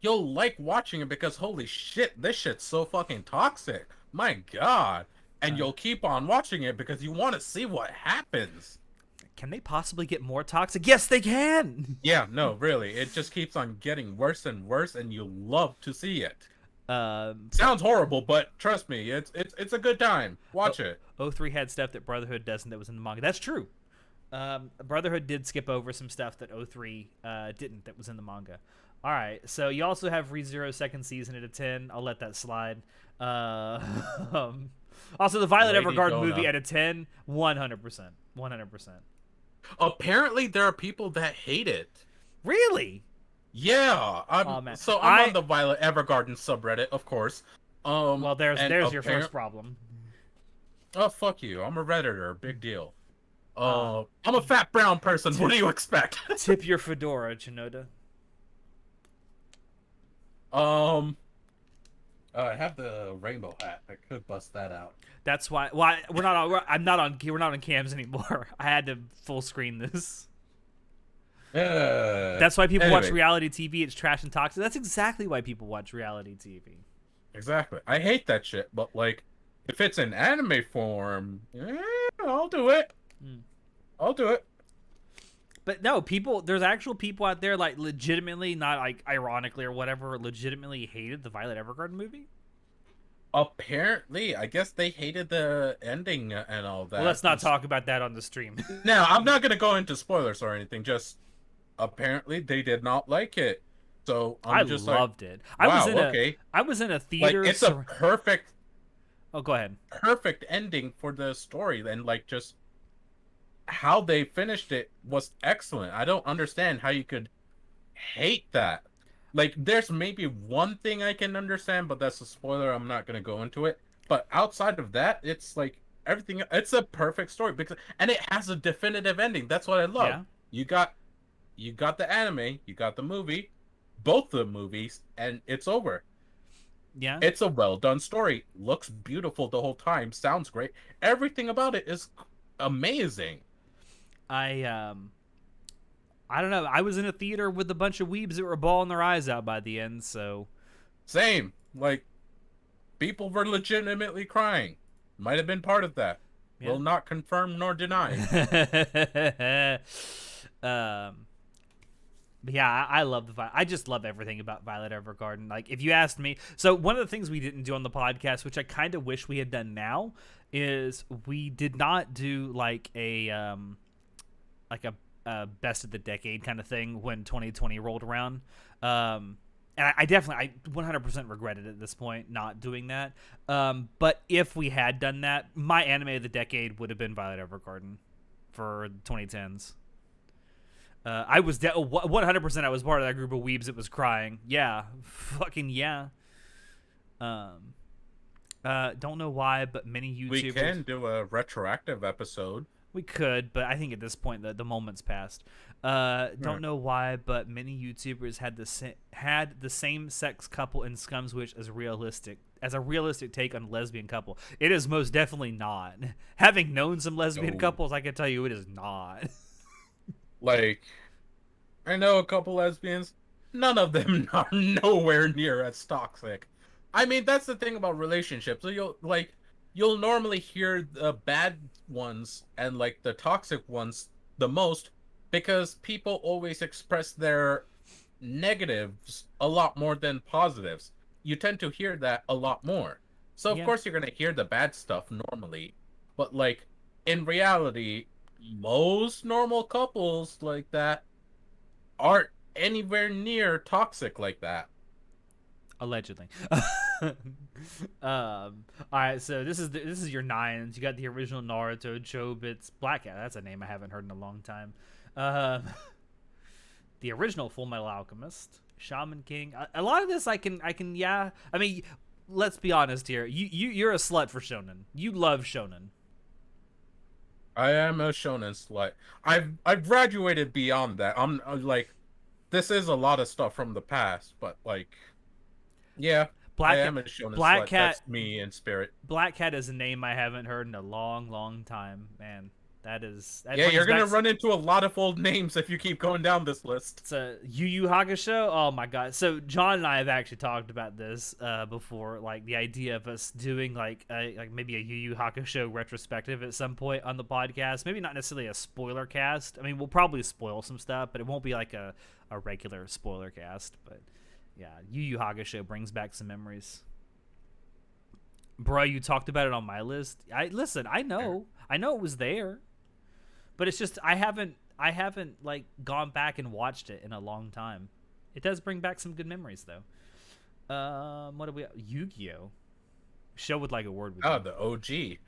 You'll like watching it because holy shit, this shit's so fucking toxic. My God. And you'll keep on watching it because you want to see what happens. Can they possibly get more toxic? Yes, they can. Yeah, no, really. It just keeps on getting worse and worse, and you love to see it. Sounds horrible, but trust me, it's a good time. Watch it. 03 had stuff that Brotherhood doesn't that was in the manga. That's true. Brotherhood did skip over some stuff that 03 didn't that was in the manga. All right, so you also have ReZero's second season at a 10. I'll let that slide. Also, the Violet Evergarden movie at a 10, 100%. 100%. Apparently, there are people that hate it. Really? Yeah. I'm on the Violet Evergarden subreddit, of course. Well, there's your first problem. Oh, fuck you. I'm a Redditor. Big deal. I'm a fat brown person. What do you expect? Tip your fedora, Chanoda. I have the rainbow hat. I could bust that out. That's why we're not on cams anymore. I had to full screen this. That's why people watch reality TV. It's trash and toxic. That's exactly why people watch reality TV. Exactly. I hate that shit, but like, if it's in anime form, I'll do it. I'll do it. But no, there's actual people out there like legitimately, not like ironically or whatever, legitimately hated the Violet Evergarden movie. Apparently, I guess they hated the ending and all that. Well, let's not talk about that on the stream. Now, I'm not gonna go into spoilers or anything. Just apparently they did not like it. So I loved it. Wow, I was in a theater. Like, it's a perfect. Oh, go ahead. Perfect ending for the story, and like just how they finished it was excellent. I don't understand how you could hate that. Like, there's maybe one thing I can understand, but that's a spoiler. I'm not gonna go into it. But outside of that, it's like everything. It's a perfect story and it has a definitive ending. That's what I love. Yeah. You got the anime, you got the movie, both the movies, and it's over. Yeah. It's a well done story. Looks beautiful the whole time. Sounds great. Everything about it is amazing. I don't know. I was in a theater with a bunch of weebs that were bawling their eyes out by the end, so. Same. Like, people were legitimately crying. Might have been part of that. Yeah. Will not confirm nor deny. But yeah, I love I just love everything about Violet Evergarden. Like, if you asked me, so one of the things we didn't do on the podcast, which I kind of wish we had done now, is we did not do like a best of the decade kind of thing when 2020 rolled around. And I 100% regretted at this point not doing that. But if we had done that, my anime of the decade would have been Violet Evergarden for 2010s. I was 100%. I was part of that group of weebs that was crying. Yeah, fucking yeah. Don't know why, but many YouTubers. We can do a retroactive episode. We could, but I think at this point the moment's passed. Don't know why, but many YouTubers had the same sex couple in Scums Wish as a realistic take on a lesbian couple. It is most definitely not. Having known some lesbian couples, I can tell you it is not. Like, I know a couple lesbians. None of them are nowhere near as toxic. I mean, that's the thing about relationships. So you'll normally hear the bad ones and like the toxic ones the most because people always express their negatives a lot more than positives. you tend to hear that a lot more. So of Yeah. course you're gonna hear the bad stuff normally, but like in reality, most normal couples like that aren't anywhere near toxic like that. Allegedly. All right, so this is your nines. You got the original Naruto, Chobits, Black Cat. That's a name I haven't heard in a long time. The original Full Metal Alchemist, Shaman King. A lot of this I can yeah. I mean, let's be honest here. You're a slut for shonen. You love shonen. I am a shonen slut. I've graduated beyond that. I'm like, this is a lot of stuff from the past, but like, yeah, I am a shonen Black slut. Cat. That's me in spirit. Black Cat is a name I haven't heard in a long time, man. That Yeah, you're gonna back run into a lot of old names if you keep going down this list. It's a Yu Yu Hakusho. Oh my god! So John and I have actually talked about this before, like the idea of us doing like maybe a Yu Yu Hakusho retrospective at some point on the podcast. Maybe not necessarily a spoiler cast. I mean, we'll probably spoil some stuff, but it won't be like a regular spoiler cast. But yeah, Yu Yu Hakusho brings back some memories. Bro, you talked about it on my list. I know it was there, but it's just I haven't like gone back and watched it in a long time. It does bring back some good memories though. What do we? Yu-Gi-Oh. Show would like a word with you. Oh, the OG.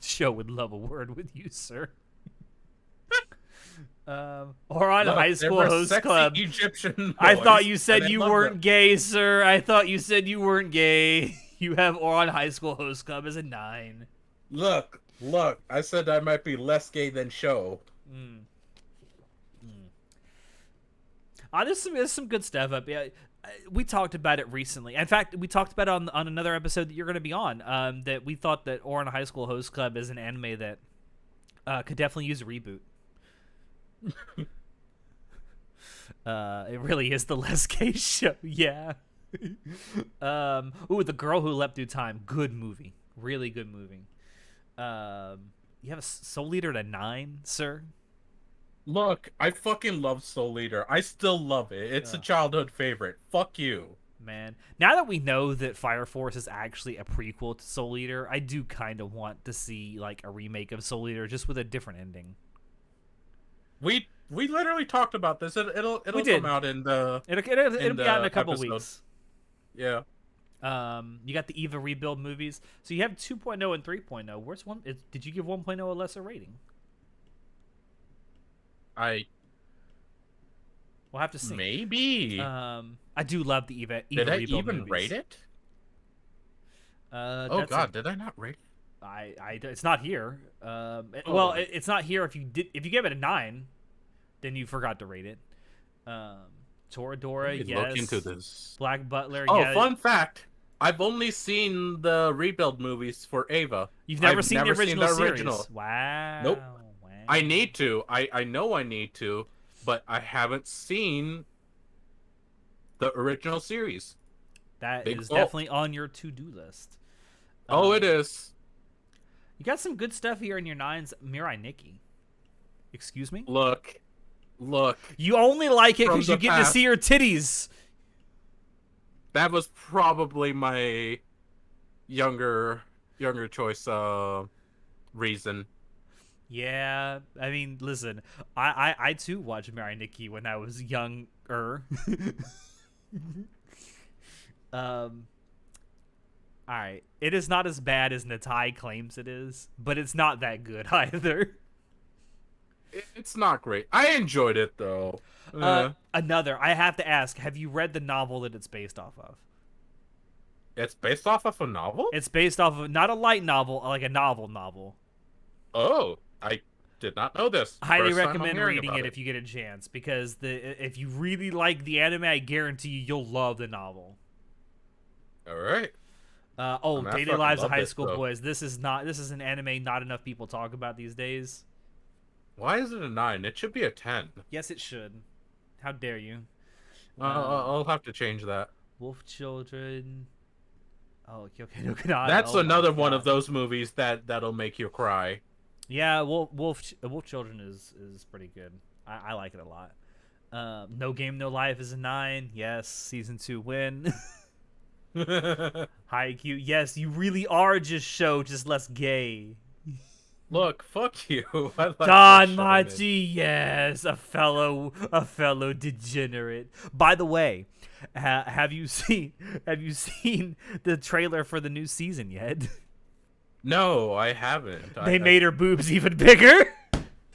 Show would love a word with you, sir. Or on Look, High School Host Club. Egyptian I boys, thought you said and I you love weren't them. gay, sir. I thought you said you weren't gay. You have Oron High School Host Club as a 9. Look. I said I might be less gay than show. There's some good stuff up. Yeah, we talked about it recently. In fact, we talked about it on another episode that you're going to be on. That we thought that Oron High School Host Club is an anime that could definitely use a reboot. It really is the less gay show. Yeah. The Girl Who Leapt Through Time. Good movie. Really good movie. You have a Soul Eater at a 9, sir? Look, I fucking love Soul Eater. I still love it. It's a childhood favorite. Fuck you. Man, now that we know that Fire Force is actually a prequel to Soul Eater, I do kind of want to see like a remake of Soul Eater just with a different ending. We literally talked about this. It'll come out in the it'll be out in a couple episode. weeks. Yeah. You got the Eva rebuild movies. So you have 2.0 and 3.0. Where's one? Did you give 1.0 a lesser rating? We'll have to see. Maybe. I do love the Eva Did I rebuild even movies. rate it? Oh god, did I not rate it? It's not here. Well, it's not here if you gave it a 9, then you forgot to rate it. Toradora, yes. Look into this. Black Butler, Oh, yes. fun fact. I've only seen the rebuild movies for Ava. You've never I've seen never the original series. original. Wow. Nope. Wow. I need to. I know I need to, but I haven't seen the original series. That Big is fault. definitely on your to-do list. Oh, it is. You got some good stuff here in your 9s. Mirai Nikki. Excuse me? Look. You only like it From because you the get to past. see her titties. That was probably my younger choice reason. Yeah, I mean, listen, I too watched Mirai Nikki when I was younger. Alright. It is not as bad as Natai claims it is, but it's not that good either. It's not great. I enjoyed it though. Another, I have to ask, have you read the novel that it's based off of? It's based off of a novel? It's based off of not a light novel, like a novel. Oh, I did not know this. Highly First time I'm recommend hearing reading about it if you get a chance, because if you really like the anime, I guarantee you'll love the novel. All right. I Daily fucking Lives of love High this, School though. Boys. This is an anime not enough people talk about these days. Why is it a 9? It should be a 10. Yes, it should. How dare you? I'll have to change that. Wolf Children. Oh, Kyokai no Kanai. That's Oh my another one God. of those movies that'll make you cry. Yeah, Wolf Children is pretty good. I like it a lot. No Game No Life is a 9. Yes, season 2 win. Haikyuu. Yes, you really are just less gay. Look, fuck you. I like Don the shonen. Machi, yes, a fellow degenerate. By the way, have you seen the trailer for the new season yet? No, I haven't. They made her boobs even bigger.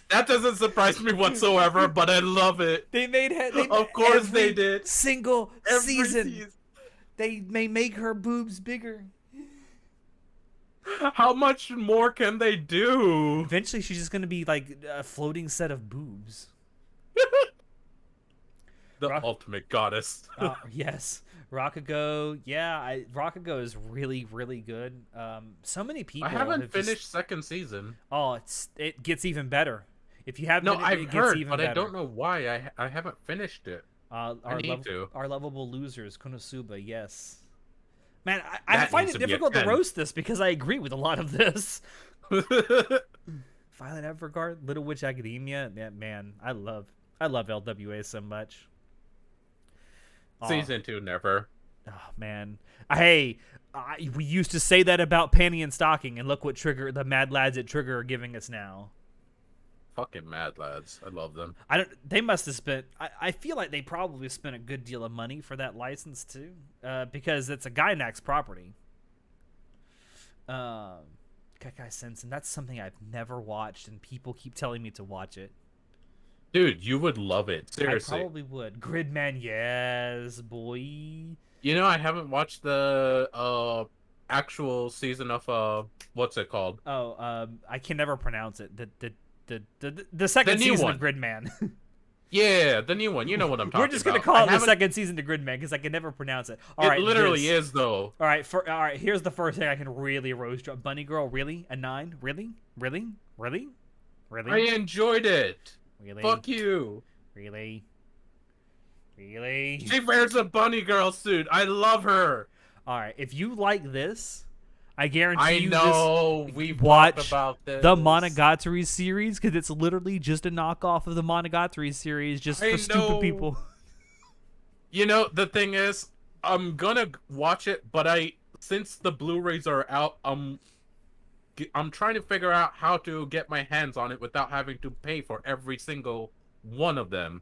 That doesn't surprise me whatsoever, but I love it. They made Of course they did. Single Every season. They may make her boobs bigger. How much more can they do? Eventually, she's just gonna be like a floating set of boobs. The ultimate goddess. Yes, Rakugo. Yeah, Rakugo is really, really good. So many people. I haven't finished second season. Oh, it gets even better. If you haven't, No, I've heard, but better. I don't know why. I haven't finished it. Our lovable losers, Konosuba. Yes. Man, I find it difficult to roast this because I agree with a lot of this. Violet Evergarden, Little Witch Academia. Man, I love LWA so much. Season 2 never. Oh man, we used to say that about Panty and Stocking, and look what the Mad Lads at Trigger are giving us now. Fucking Mad Lads, I love them. They must have spent. I feel like they probably spent a good deal of money for that license too, because it's a Gainax property. Kekai Sensen, that's something I've never watched, and people keep telling me to watch it. Dude, you would love it. Seriously. I probably would. Gridman, yes, boy. You know, I haven't watched the actual season of what's it called? Oh, I can never pronounce it. The second season of Gridman. Yeah, the new one. You know what I'm talking about. We're just gonna call it the second season of Gridman because I can never pronounce it. All right, it literally is though. All right, here's the first thing I can really roast. Bunny Girl, really? A 9? Really? I enjoyed it. Really? Fuck you. Really? She wears a Bunny Girl suit. I love her. All right, if you like this, I guarantee we watch about this. The Monogatari series because it's literally just a knockoff of the Monogatari series, just for stupid people. You know, the thing is, I'm gonna watch it, but since the Blu-rays are out, I'm trying to figure out how to get my hands on it without having to pay for every single one of them.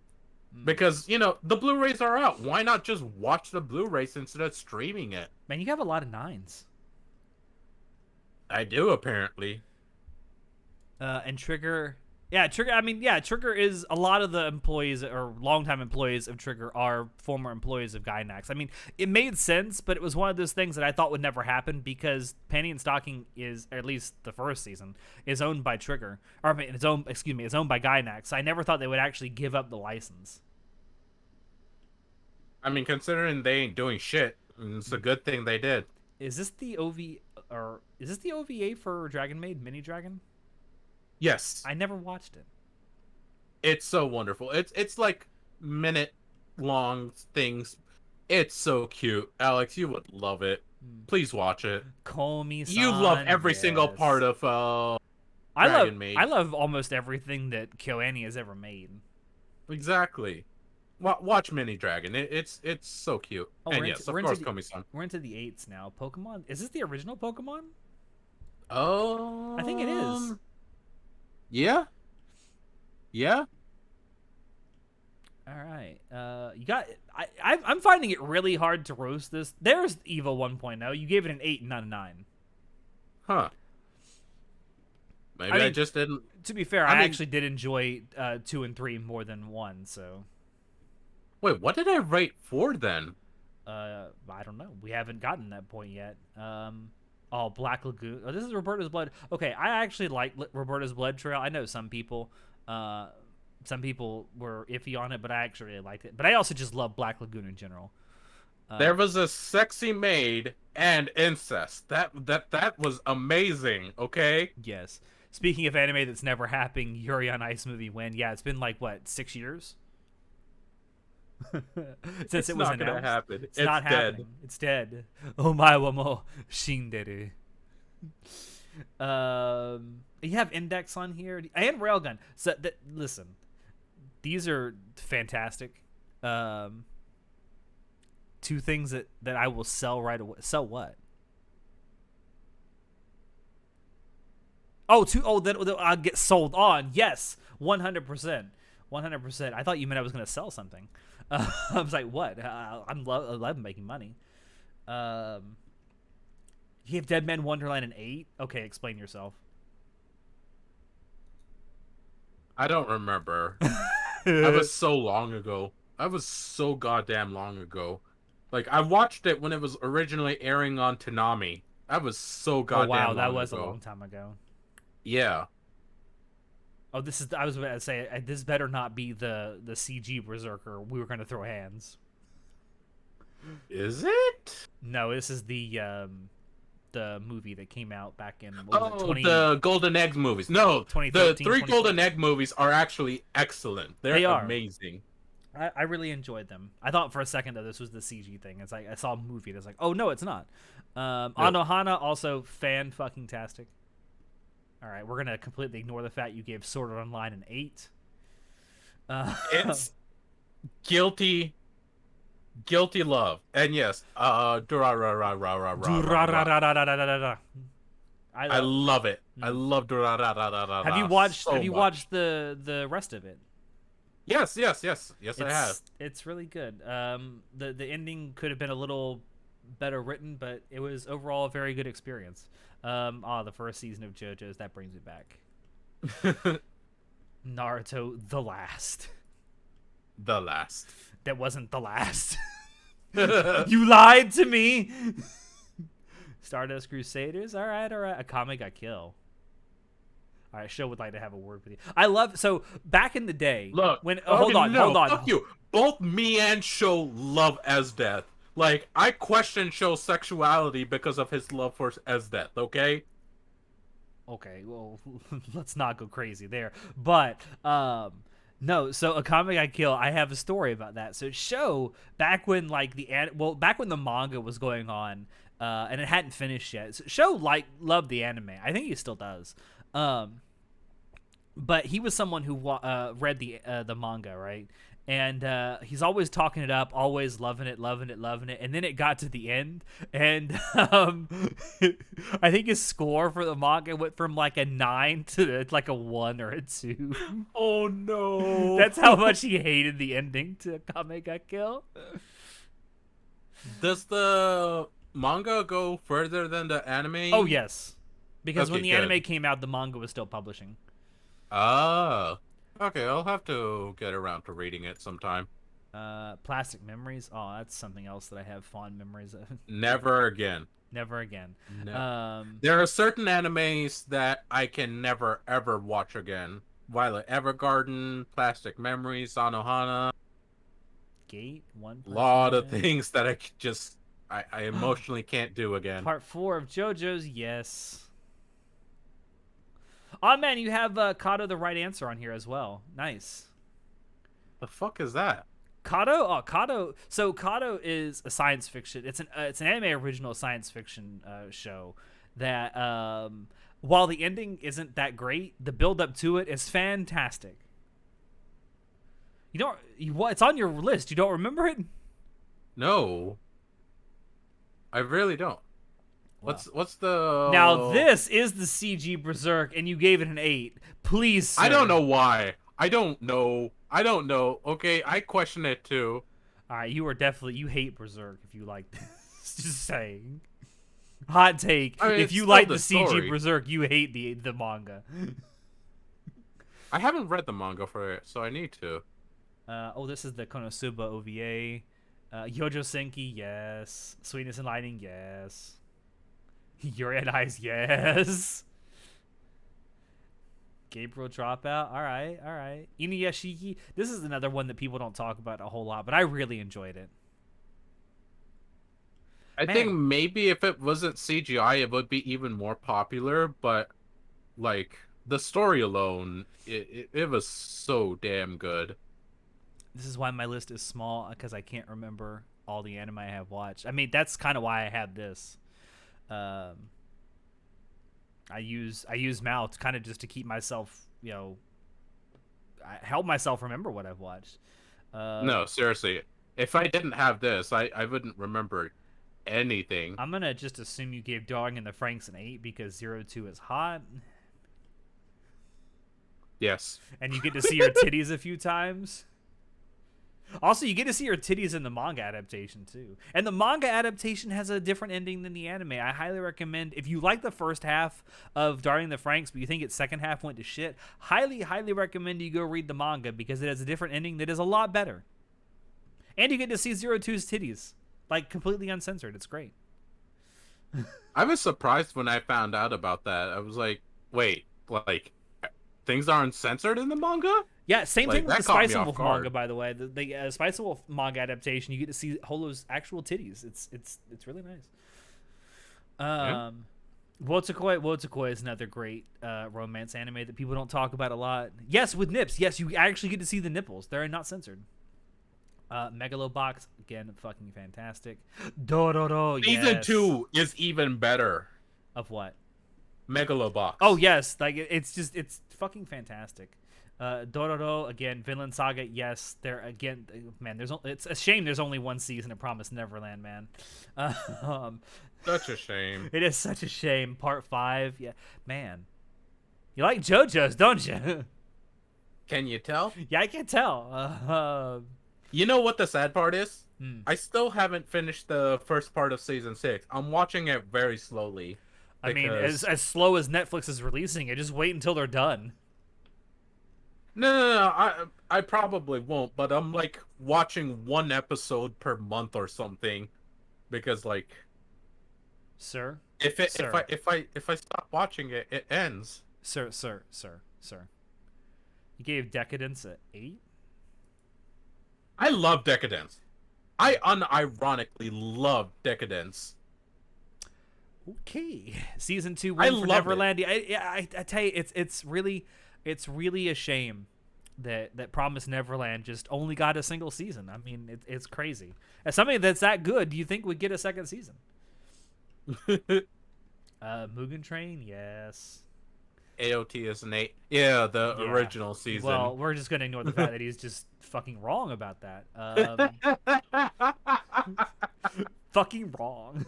Because, you know, the Blu-rays are out. Why not just watch the Blu-rays instead of streaming it? Man, you have a lot of 9s. I do, apparently. And Trigger... Yeah, Trigger is a lot of the employees or longtime employees of Trigger are former employees of Gainax. I mean, it made sense, but it was one of those things that I thought would never happen because Panty and Stocking is, or at least the first season, is owned by Trigger. Or I mean, it's owned by Gainax. I never thought they would actually give up the license. I mean, considering they ain't doing shit, it's a good thing they did. Is this the OVA for Dragon Maid Mini Dragon? Yes. I never watched it. It's so wonderful. It's like minute long things. It's so cute. Alex, you would love it. Please watch it. Komi-san, you love every single part of Dragon Maid. I love almost everything that KyoAni has ever made. Exactly. Watch Mini Dragon. It's so cute. And yes, of course, Komi-san. We're into the 8s now. Pokemon. Is this the original Pokemon? Oh, I think it is. Yeah. All right. You got. I'm finding it really hard to roast this. There's Evo 1.0. You gave it an 8 and not a 9. Huh. Maybe I just didn't. To be fair, I actually did enjoy 2 and 3 more than 1. So. Wait, what did I rate 4 then? I don't know. We haven't gotten that point yet. Oh, Black Lagoon. Oh, this is Roberta's Blood. Okay, I actually like Roberta's Blood Trail. I know some people were iffy on it, but I actually really liked it. But I also just love Black Lagoon in general. There was a sexy maid and incest. That was amazing. Okay. Yes. Speaking of anime that's never happening, Yuri on Ice movie when? Yeah, it's been like what, 6 years? Since it was not gonna happen. It's not happening. It's dead. Omae wa mo shinderu. You have Index on here and Railgun. So listen, these are fantastic. Two things that I will sell right away. Sell what? That I'll get sold on. Yes, 100%. 100%. I thought you meant I was going to sell something. I was like, what? I love making money. You have Dead Man Wonderland an 8? Okay, explain yourself. I don't remember. That was so long ago. That was so goddamn long ago. Like, I watched it when it was originally airing on Toonami. That was so goddamn long ago. Oh, wow, that was a long time ago. Yeah. Oh, I was about to say, this better not be the CG Berserker. We were going to throw hands. Is it? No, this is the movie that came out back in the Golden Egg movies. No, the 3 Golden Egg movies are actually excellent. They are amazing. I really enjoyed them. I thought for a second that this was the CG thing. It's like I saw a movie that's like, oh no, it's not. Anohana also fan-fucking-tastic. All right, we're gonna completely ignore the fact you gave Sword Art Online an 8. It's guilty love, and yes, I love it. I love Have you watched the rest of it? Yes, I have. It's really good. The ending could have been a little better written, but it was overall a very good experience. The first season of JoJo's, that brings me back. Naruto, the last. That wasn't the last. You lied to me. Stardust Crusaders. All right. Akame got killed. All right, Sho would like to have a word with you. So back in the day, look, hold on. Fuck you. Both me and Sho love Esdeath. Like, I question Sho's sexuality because of his love for Esdeath, okay? Okay, well, let's not go crazy there. But, no, so Akame got killed. I have a story about that. So Sho, back when the manga was going on, and it hadn't finished yet, so Sho loved the anime. I think he still does. But he was someone who read the manga, right? And he's always talking it up, always loving it. And then it got to the end, and I think his score for the manga went from like a 9 to like a 1 or a 2. Oh no! That's how much he hated the ending to Akame ga Kill. Does the manga go further than the anime? Oh yes, because when the anime came out, the manga was still publishing. Oh. Okay, I'll have to get around to reading it sometime. Plastic Memories. Oh, that's something else that I have fond memories of. Never again. Never again. No. There are certain animes that I can never ever watch again. Violet Evergarden, Plastic Memories, Anohana. Gate 1. A lot of things that I emotionally can't do again. Part 4 of JoJo's, yes. Oh man, you have Kato the right answer on here as well. Nice. The fuck is that? Kato? Oh, Kato. So Kato is a science fiction. It's an anime original science fiction show that while the ending isn't that great, the build up to it is fantastic. It's on your list. You don't remember it? No. I really don't. What's the... Now, this is the CG Berserk, and you gave it an 8. Please, sir. I don't know why. I don't know. Okay, I question it, too. Alright, you hate Berserk if you like this. Just saying. Hot take. I mean, if you like the CG Berserk, you hate the manga. I haven't read the manga for it, so I need to. This is the Konosuba OVA. Yojo Senki, yes. Sweetness and Lightning, yes. Yuri on Ice, yes. Gabriel Dropout, all right. Inuyashiki, this is another one that people don't talk about a whole lot, but I really enjoyed it. I think maybe if it wasn't CGI, it would be even more popular, but, like, the story alone, it was so damn good. This is why my list is small, because I can't remember all the anime I have watched. I mean, that's kind of why I have this. I use mouth kind of just to keep myself, help myself remember what I've watched. No, seriously. If I didn't have this, I wouldn't remember anything. I'm gonna just assume you gave Darling and the Franks an 8 because 02 is hot, Yes. and you get to see her titties a few times. Also, you get to see her titties in the manga adaptation too, and the manga adaptation has a different ending than the anime. I highly recommend, if you like the first half of Darling in the Franks, but you think its second half went to shit, highly recommend you go read the manga because it has a different ending that is a lot better. And you get to see 02's titties, like, completely uncensored. It's great. I was surprised when I found out about that. I was like, wait, like, things aren't censored in the manga? Yeah, same Like, thing with that the caught me Spice and off Wolf guard. manga, by the way. The Spice and Wolf manga adaptation, you get to see Holo's actual titties. It's really nice. Yeah. Wotakoi is another great romance anime that people don't talk about a lot. Yes, with nips. Yes, you actually get to see the nipples. They're not censored. Megalobox, again, fucking fantastic. Dororo, Season yes. 2 is even better. Of what? Megalobox. Oh, yes. Like, it's fucking fantastic. Dororo, again, Vinland Saga, yes. There, again, man, it's a shame there's only one season of Promised Neverland, man. Such a shame. It is such a shame. Part 5, yeah. Man. You like JoJo's, don't you? Can you tell? Yeah, I can tell. You know what the sad part is? Hmm. I still haven't finished the first part of season 6. I'm watching it very slowly. I mean, because- as slow as Netflix is releasing it, just wait until they're done. No, I probably won't, but I'm like watching one episode per month or something, because like Sir? if Sir. I stop watching it, it ends. Sir. You gave Decadence a 8? I love Decadence. I unironically love Decadence. Okay. Season 2 I win for love Neverland. I tell you, it's really a shame that Promised Neverland just only got a single season. I mean, it's crazy. As something that's that good, do you think would get a second season? Mugen Train, yes. AOT is an 8. Yeah, the Yeah. original season. Well, we're just gonna ignore the fact that he's just fucking wrong about that. Fucking wrong.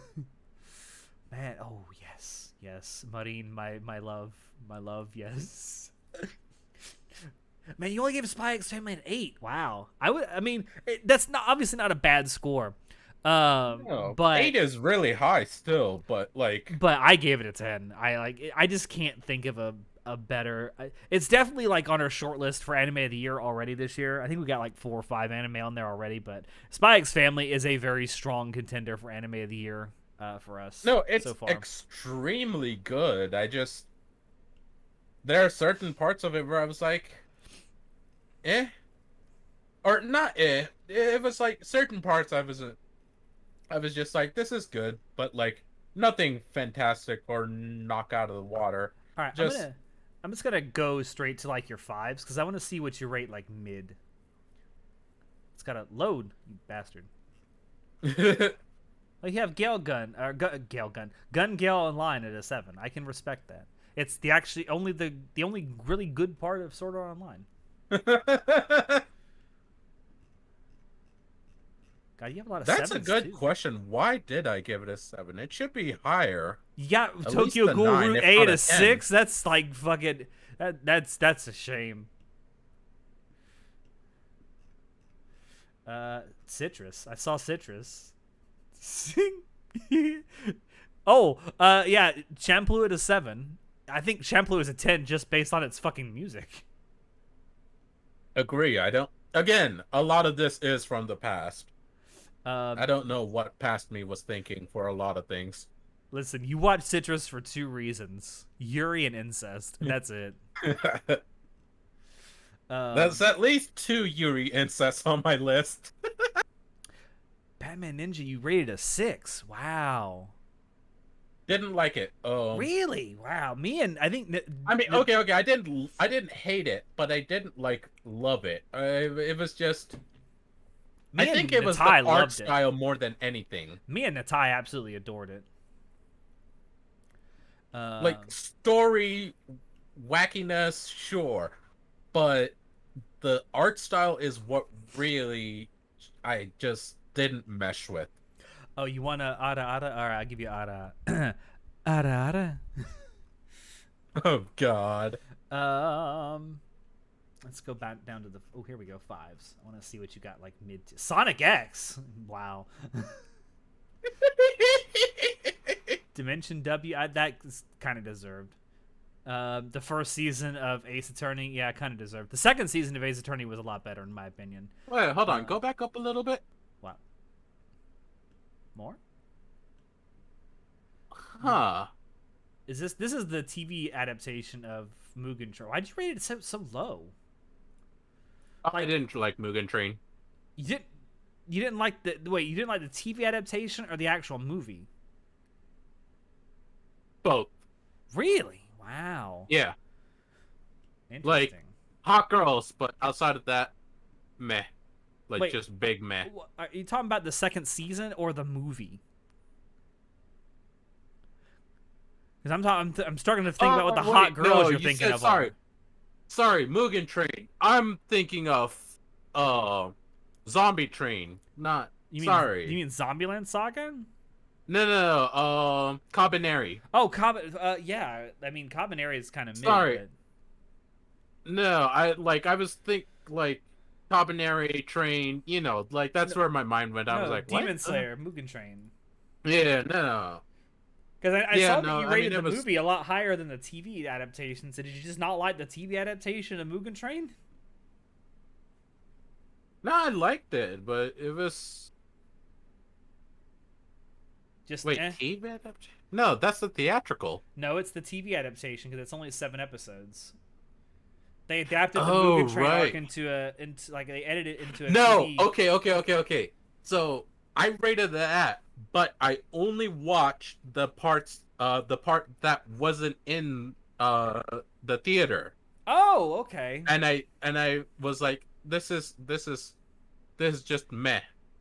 Man, oh yes, Marine, my love, yes. Man, you only gave Spy X Family an 8. Wow. I mean, that's not obviously not a bad score. No, But 8 is really high still, but like but I gave it a 10. I just can't think of a better. It's definitely like on our short list for anime of the year already this year. I think we got like 4 or 5 anime on there already, but Spy X Family is a very strong contender for anime of the year for us. no, it's so far. extremely good. There are certain parts of it where I was like, eh, or not eh. It was like certain parts I was just like, this is good, but like nothing fantastic or knock out of the water. All right, Just I'm just gonna go straight to like your 5s because I want to see what you rate like mid. It's gotta load, you bastard. Like you have Gale Gun or Gale Gun, Gun Gale Online at a 7. I can respect that. It's the only really good part of Sword Art Online. God, you have a lot of That's a sevens, good too. question. Why did I give it a 7? It should be higher. You got At Tokyo least a Ghoul 9, Route if 8 not a a 10. 6. That's like fucking that's a shame. Citrus. I saw Citrus. Oh, yeah, Champloo at a 7. I think Champloo is a 10 just based on its fucking music. Agree. I don't. Again, a lot of this is from the past. Um, I don't know what past me was thinking for a lot of things. Listen, you watch Citrus for 2 reasons: Yuri and incest. That's it. That's at least 2 Yuri incest on my list. Batman Ninja. You rated a 6. Wow. Didn't like it. Really? Wow. Me and I think. I mean, okay. I didn't hate it, but I didn't like love it. It was just. I think it was the Natai art loved style more than anything. Me and Natai absolutely adored it. Like story wackiness, sure, but the art style is what really I just didn't mesh with. Oh, you want a ara ara? All right, I'll give you ara. Ara Oh God. ara. Let's go back down to the. Oh, here we go. Fives. I want to see what you got like mid. Sonic X. Wow. Dimension W. That kind of deserved. The first season of Ace Attorney, yeah, kind of deserved. The second season of Ace Attorney was a lot better, in my opinion. Wait, hold on. Go back up a little bit. What? More? Huh. Is this is the TV adaptation of Mugen Train? Why'd you rate it so low? I didn't like Mugen Train. You didn't like the you didn't like the TV adaptation or the actual movie? Both. Really? Wow. Yeah. Interesting. Like hot girls, but outside of that, meh. Like Wait, just big meh. Are you talking about the second season or the movie? Because I'm starting to think about what the hot girls you're thinking of. Sorry, Mugen Train. I'm thinking of Zombie Train. Not You sorry. mean Zombieland Saga? No. Cabaneri. Oh, yeah. I mean, Cabaneri is kind of mid. Sorry. But... No, I was like Cabaneri Train. You know, like that's where my mind went. I was like, Demon what? Slayer, Mugen Train. Yeah, no. Because I saw that you rated the movie a lot higher than the TV adaptation. So did you just not like the TV adaptation of Mugen Train? No, I liked it, but it was just TV adaptation? No, that's the theatrical. No, it's the TV adaptation because it's only 7 episodes. They adapted the Mugen Train arc into like they edited it into a TV. Okay. So I rated that, but I only watched the part that wasn't in the theater. Oh, okay. And I was like, this is just meh.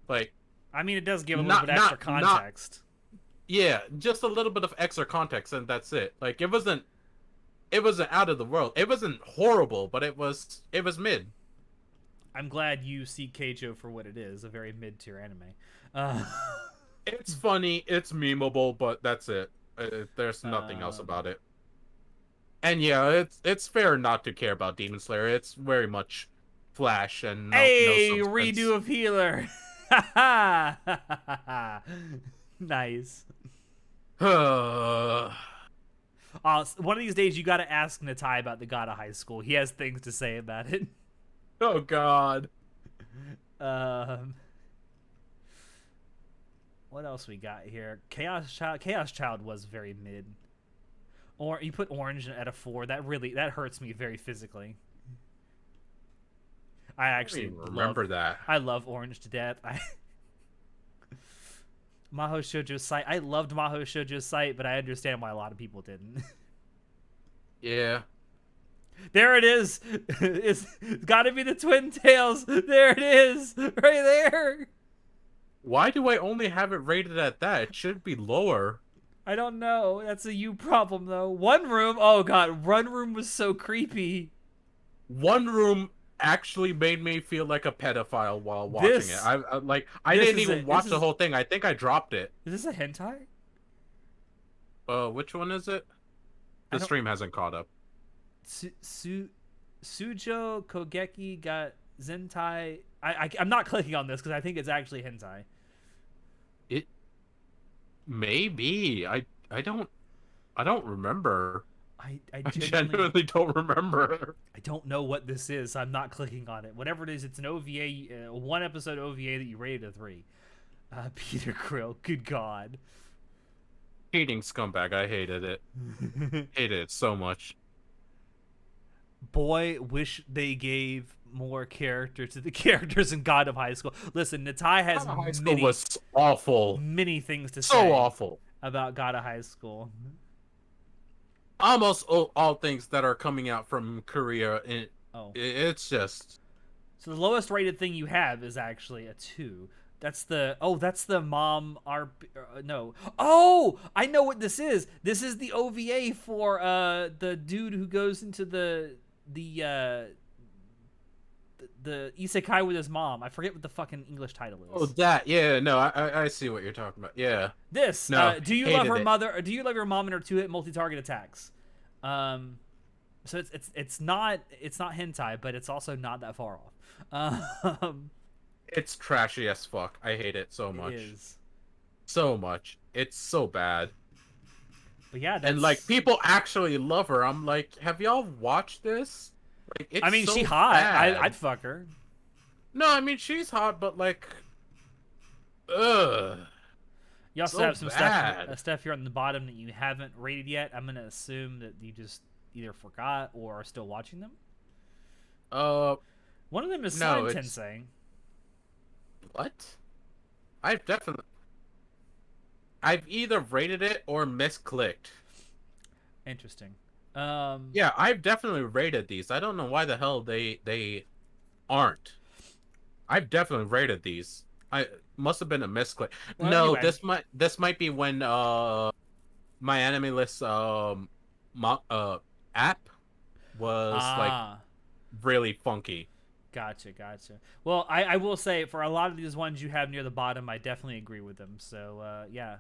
Like, I mean, it does give a little bit extra context. Yeah, just a little bit of extra context, and that's it. Like, it wasn't out of the world. It wasn't horrible, but it was mid. I'm glad you see Keijo for what it is, a very mid-tier anime. It's funny, it's memeable, but that's it. There's nothing else about it. And yeah, it's fair not to care about Demon Slayer. It's very much flash and no redo of Healer. Nice. One of these days, you got to ask Natai about the God of High School. He has things to say about it. Oh God. What else we got here? Chaos Child was very mid. Or you put Orange at a 4. That hurts me very physically. I actually remember that. I love Orange to death. Maho Shoujo's site. I loved Maho Shoujo's site, but I understand why a lot of people didn't. Yeah. There it is. It's got to be the Twin Tails. There it is. Right there. Why do I only have it rated at that? It should be lower. I don't know. That's a you problem, though. One Room. Oh, God. One Room was so creepy. One Room actually made me feel like a pedophile while watching it. I didn't even watch the whole thing. I think I dropped it. Is this a hentai? Which one is it? The stream hasn't caught up. Sujo Kogeki got Zentai. I'm not clicking on this because I think it's actually hentai. It may be. I don't remember. I genuinely don't remember. I don't know what this is. So I'm not clicking on it. Whatever it is, it's an OVA, one episode OVA that you rated a 3. Peter Krill, good God. Cheating scumbag. I hated it. Hated it so much. Boy, wish they gave more character to the characters in God of High School. Listen, Natai has High School was awful. Many things to say. So awful about God of High School. Almost all things that are coming out from Korea, it's just. So the lowest rated thing you have is actually a 2. That's the mom no. Oh, I know what this is. This is the OVA for the dude who goes into the the isekai with his mom. I forget what the fucking English title is. Oh, that. Yeah, no, I see what you're talking about. Yeah. This. No, Do you love hated her it. mother, or do you love your mom and her two-hit multi-target attacks? So it's not hentai, but it's also not that far off. It's trashy as fuck. I hate it so much. It is. So much. It's so bad. But yeah, And like people actually love her. I'm like, have y'all watched this? Like, it's I mean, so she hot. bad. I'd fuck her. No, I mean she's hot, but like, ugh. You also So have some bad. stuff here on the bottom that you haven't rated yet. I'm gonna assume that you just either forgot or are still watching them. One of them is Slime no, Tensei. What? I've either rated it or misclicked. Interesting. Yeah, I've definitely rated these. I don't know why the hell they aren't. I've definitely rated these. I must have been a misclick. Well, No, anyway. this might be when my anime list app was like really funky. Gotcha. Well, I will say for a lot of these ones you have near the bottom, I definitely agree with them. So yeah,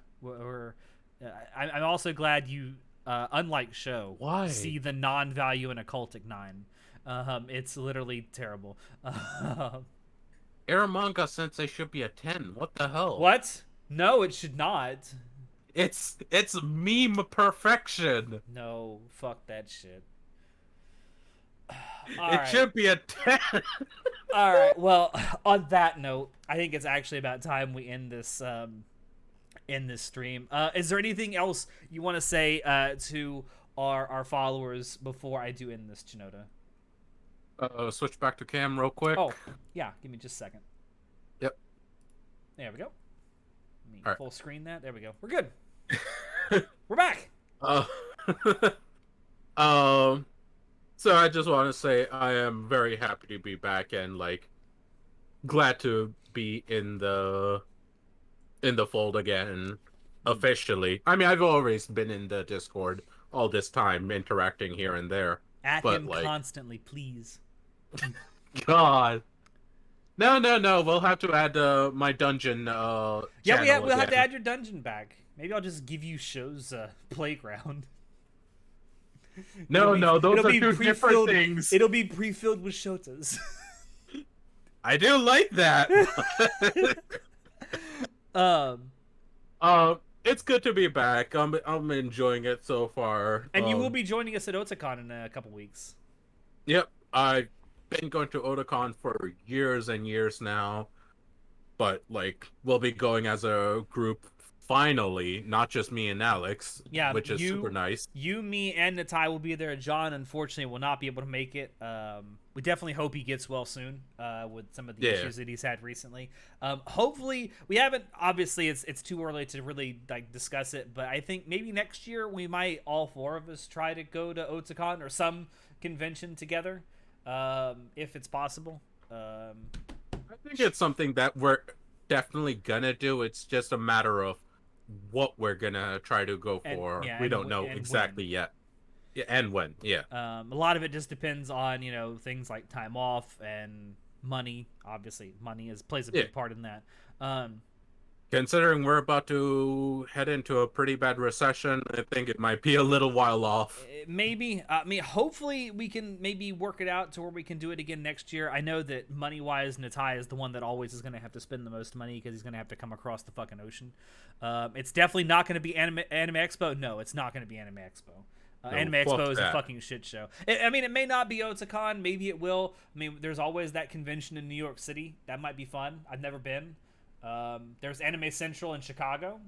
I'm also glad you, unlike show, Why? see the non-value in occultic 9. It's literally terrible. Air Manga Sensei should be a 10. What the hell? What? No, it should not. It's meme perfection. No, fuck that shit. It should be a 10. All right. Well, on that note, I think it's actually about time we end this stream. Is there anything else you want to say to our followers before I do end this, Chanoda? Switch back to cam real quick. Oh, yeah. Give me just a second. Yep. There we go. Let me All right. full screen that. There we go. We're good. We're back. So I just want to say I am very happy to be back and like glad to be in the fold again officially. I mean, I've always been in the Discord all this time, interacting here and there. At but, him like, constantly, please. God. No. We'll have to add my dungeon. Yeah, we'll have again. to add your dungeon back. Maybe I'll just give you Show's playground. No, those are two different things. It'll be pre-filled with shotas. I do like that. It's good to be back. I'm enjoying it so far. And you will be joining us at Otakon in a couple weeks. Yep, I've been going to Otakon for years and years now, but like we'll be going as a group finally, not just me and Alex. Yeah, which is super nice. You, me, and Natai will be there. John, unfortunately, will not be able to make it. We definitely hope he gets well soon with some of the issues that he's had recently. Hopefully, we haven't. Obviously, it's too early to really like discuss it, but I think maybe next year we might all four of us try to go to Otakon or some convention together, if it's possible. I think it's something that we're definitely gonna do. It's just a matter of what we're gonna try to go for. We don't know exactly yet. Yeah, and when. Yeah. A lot of it just depends on things like time off and money. Obviously, money plays a big part in that. Considering we're about to head into a pretty bad recession, I think it might be a little while off. Maybe. I mean, hopefully we can maybe work it out to where we can do it again next year. I know that money-wise, Natai is the one that always is going to have to spend the most money because he's going to have to come across the fucking ocean. It's definitely not going to be Anime Expo. No, it's not going to be Anime Expo. Anime Expo is a fucking shit show. I mean, it may not be Otakon. Maybe it will. I mean, there's always that convention in New York City. That might be fun. I've never been. There's Anime Central in Chicago.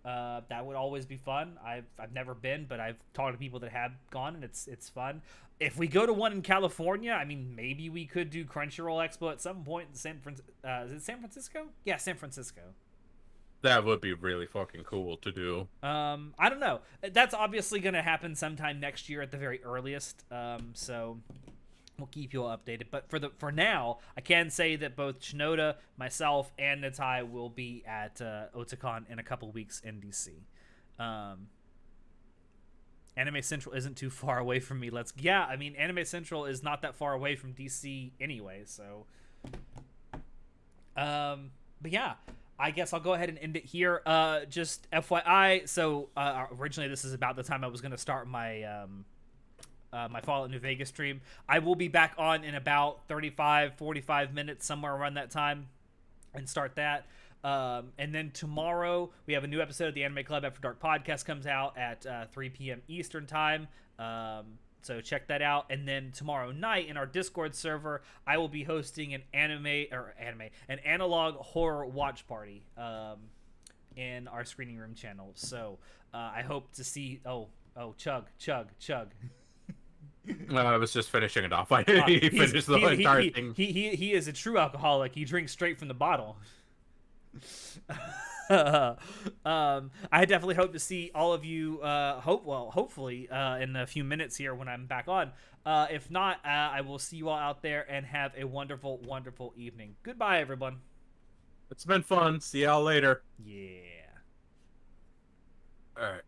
That would always be fun. I've never been, but I've talked to people that have gone, and it's fun. If we go to one in California, I mean, maybe we could do Crunchyroll Expo at some point in is it San Francisco? Yeah, San Francisco. That would be really fucking cool to do. I don't know. That's obviously going to happen sometime next year at the very earliest. So we'll keep you all updated. But for now, I can say that both Chanoda, myself, and Natai will be at Otakon in a couple weeks in DC. Anime Central isn't too far away from me. Yeah, I mean, Anime Central is not that far away from DC anyway, so but yeah, I guess I'll go ahead and end it here. Just FYI, so originally this is about the time I was going to start my my Fallout New Vegas stream. I will be back on in about 35-45 minutes, somewhere around that time, and start that. And then tomorrow we have a new episode of the Anime Club After Dark podcast comes out at 3 p.m. Eastern time. So check that out. And then tomorrow night in our Discord server, I will be hosting an an analog horror watch party in our screening room channel. So I hope to see. Oh, chug. I was just finishing it off. He finished the entire thing. He is a true alcoholic. He drinks straight from the bottle. I definitely hope to see all of you hopefully in a few minutes here when I'm back on. If not, I will see you all out there and have a wonderful evening. Goodbye, everyone. It's been fun. See y'all later. Yeah. All right.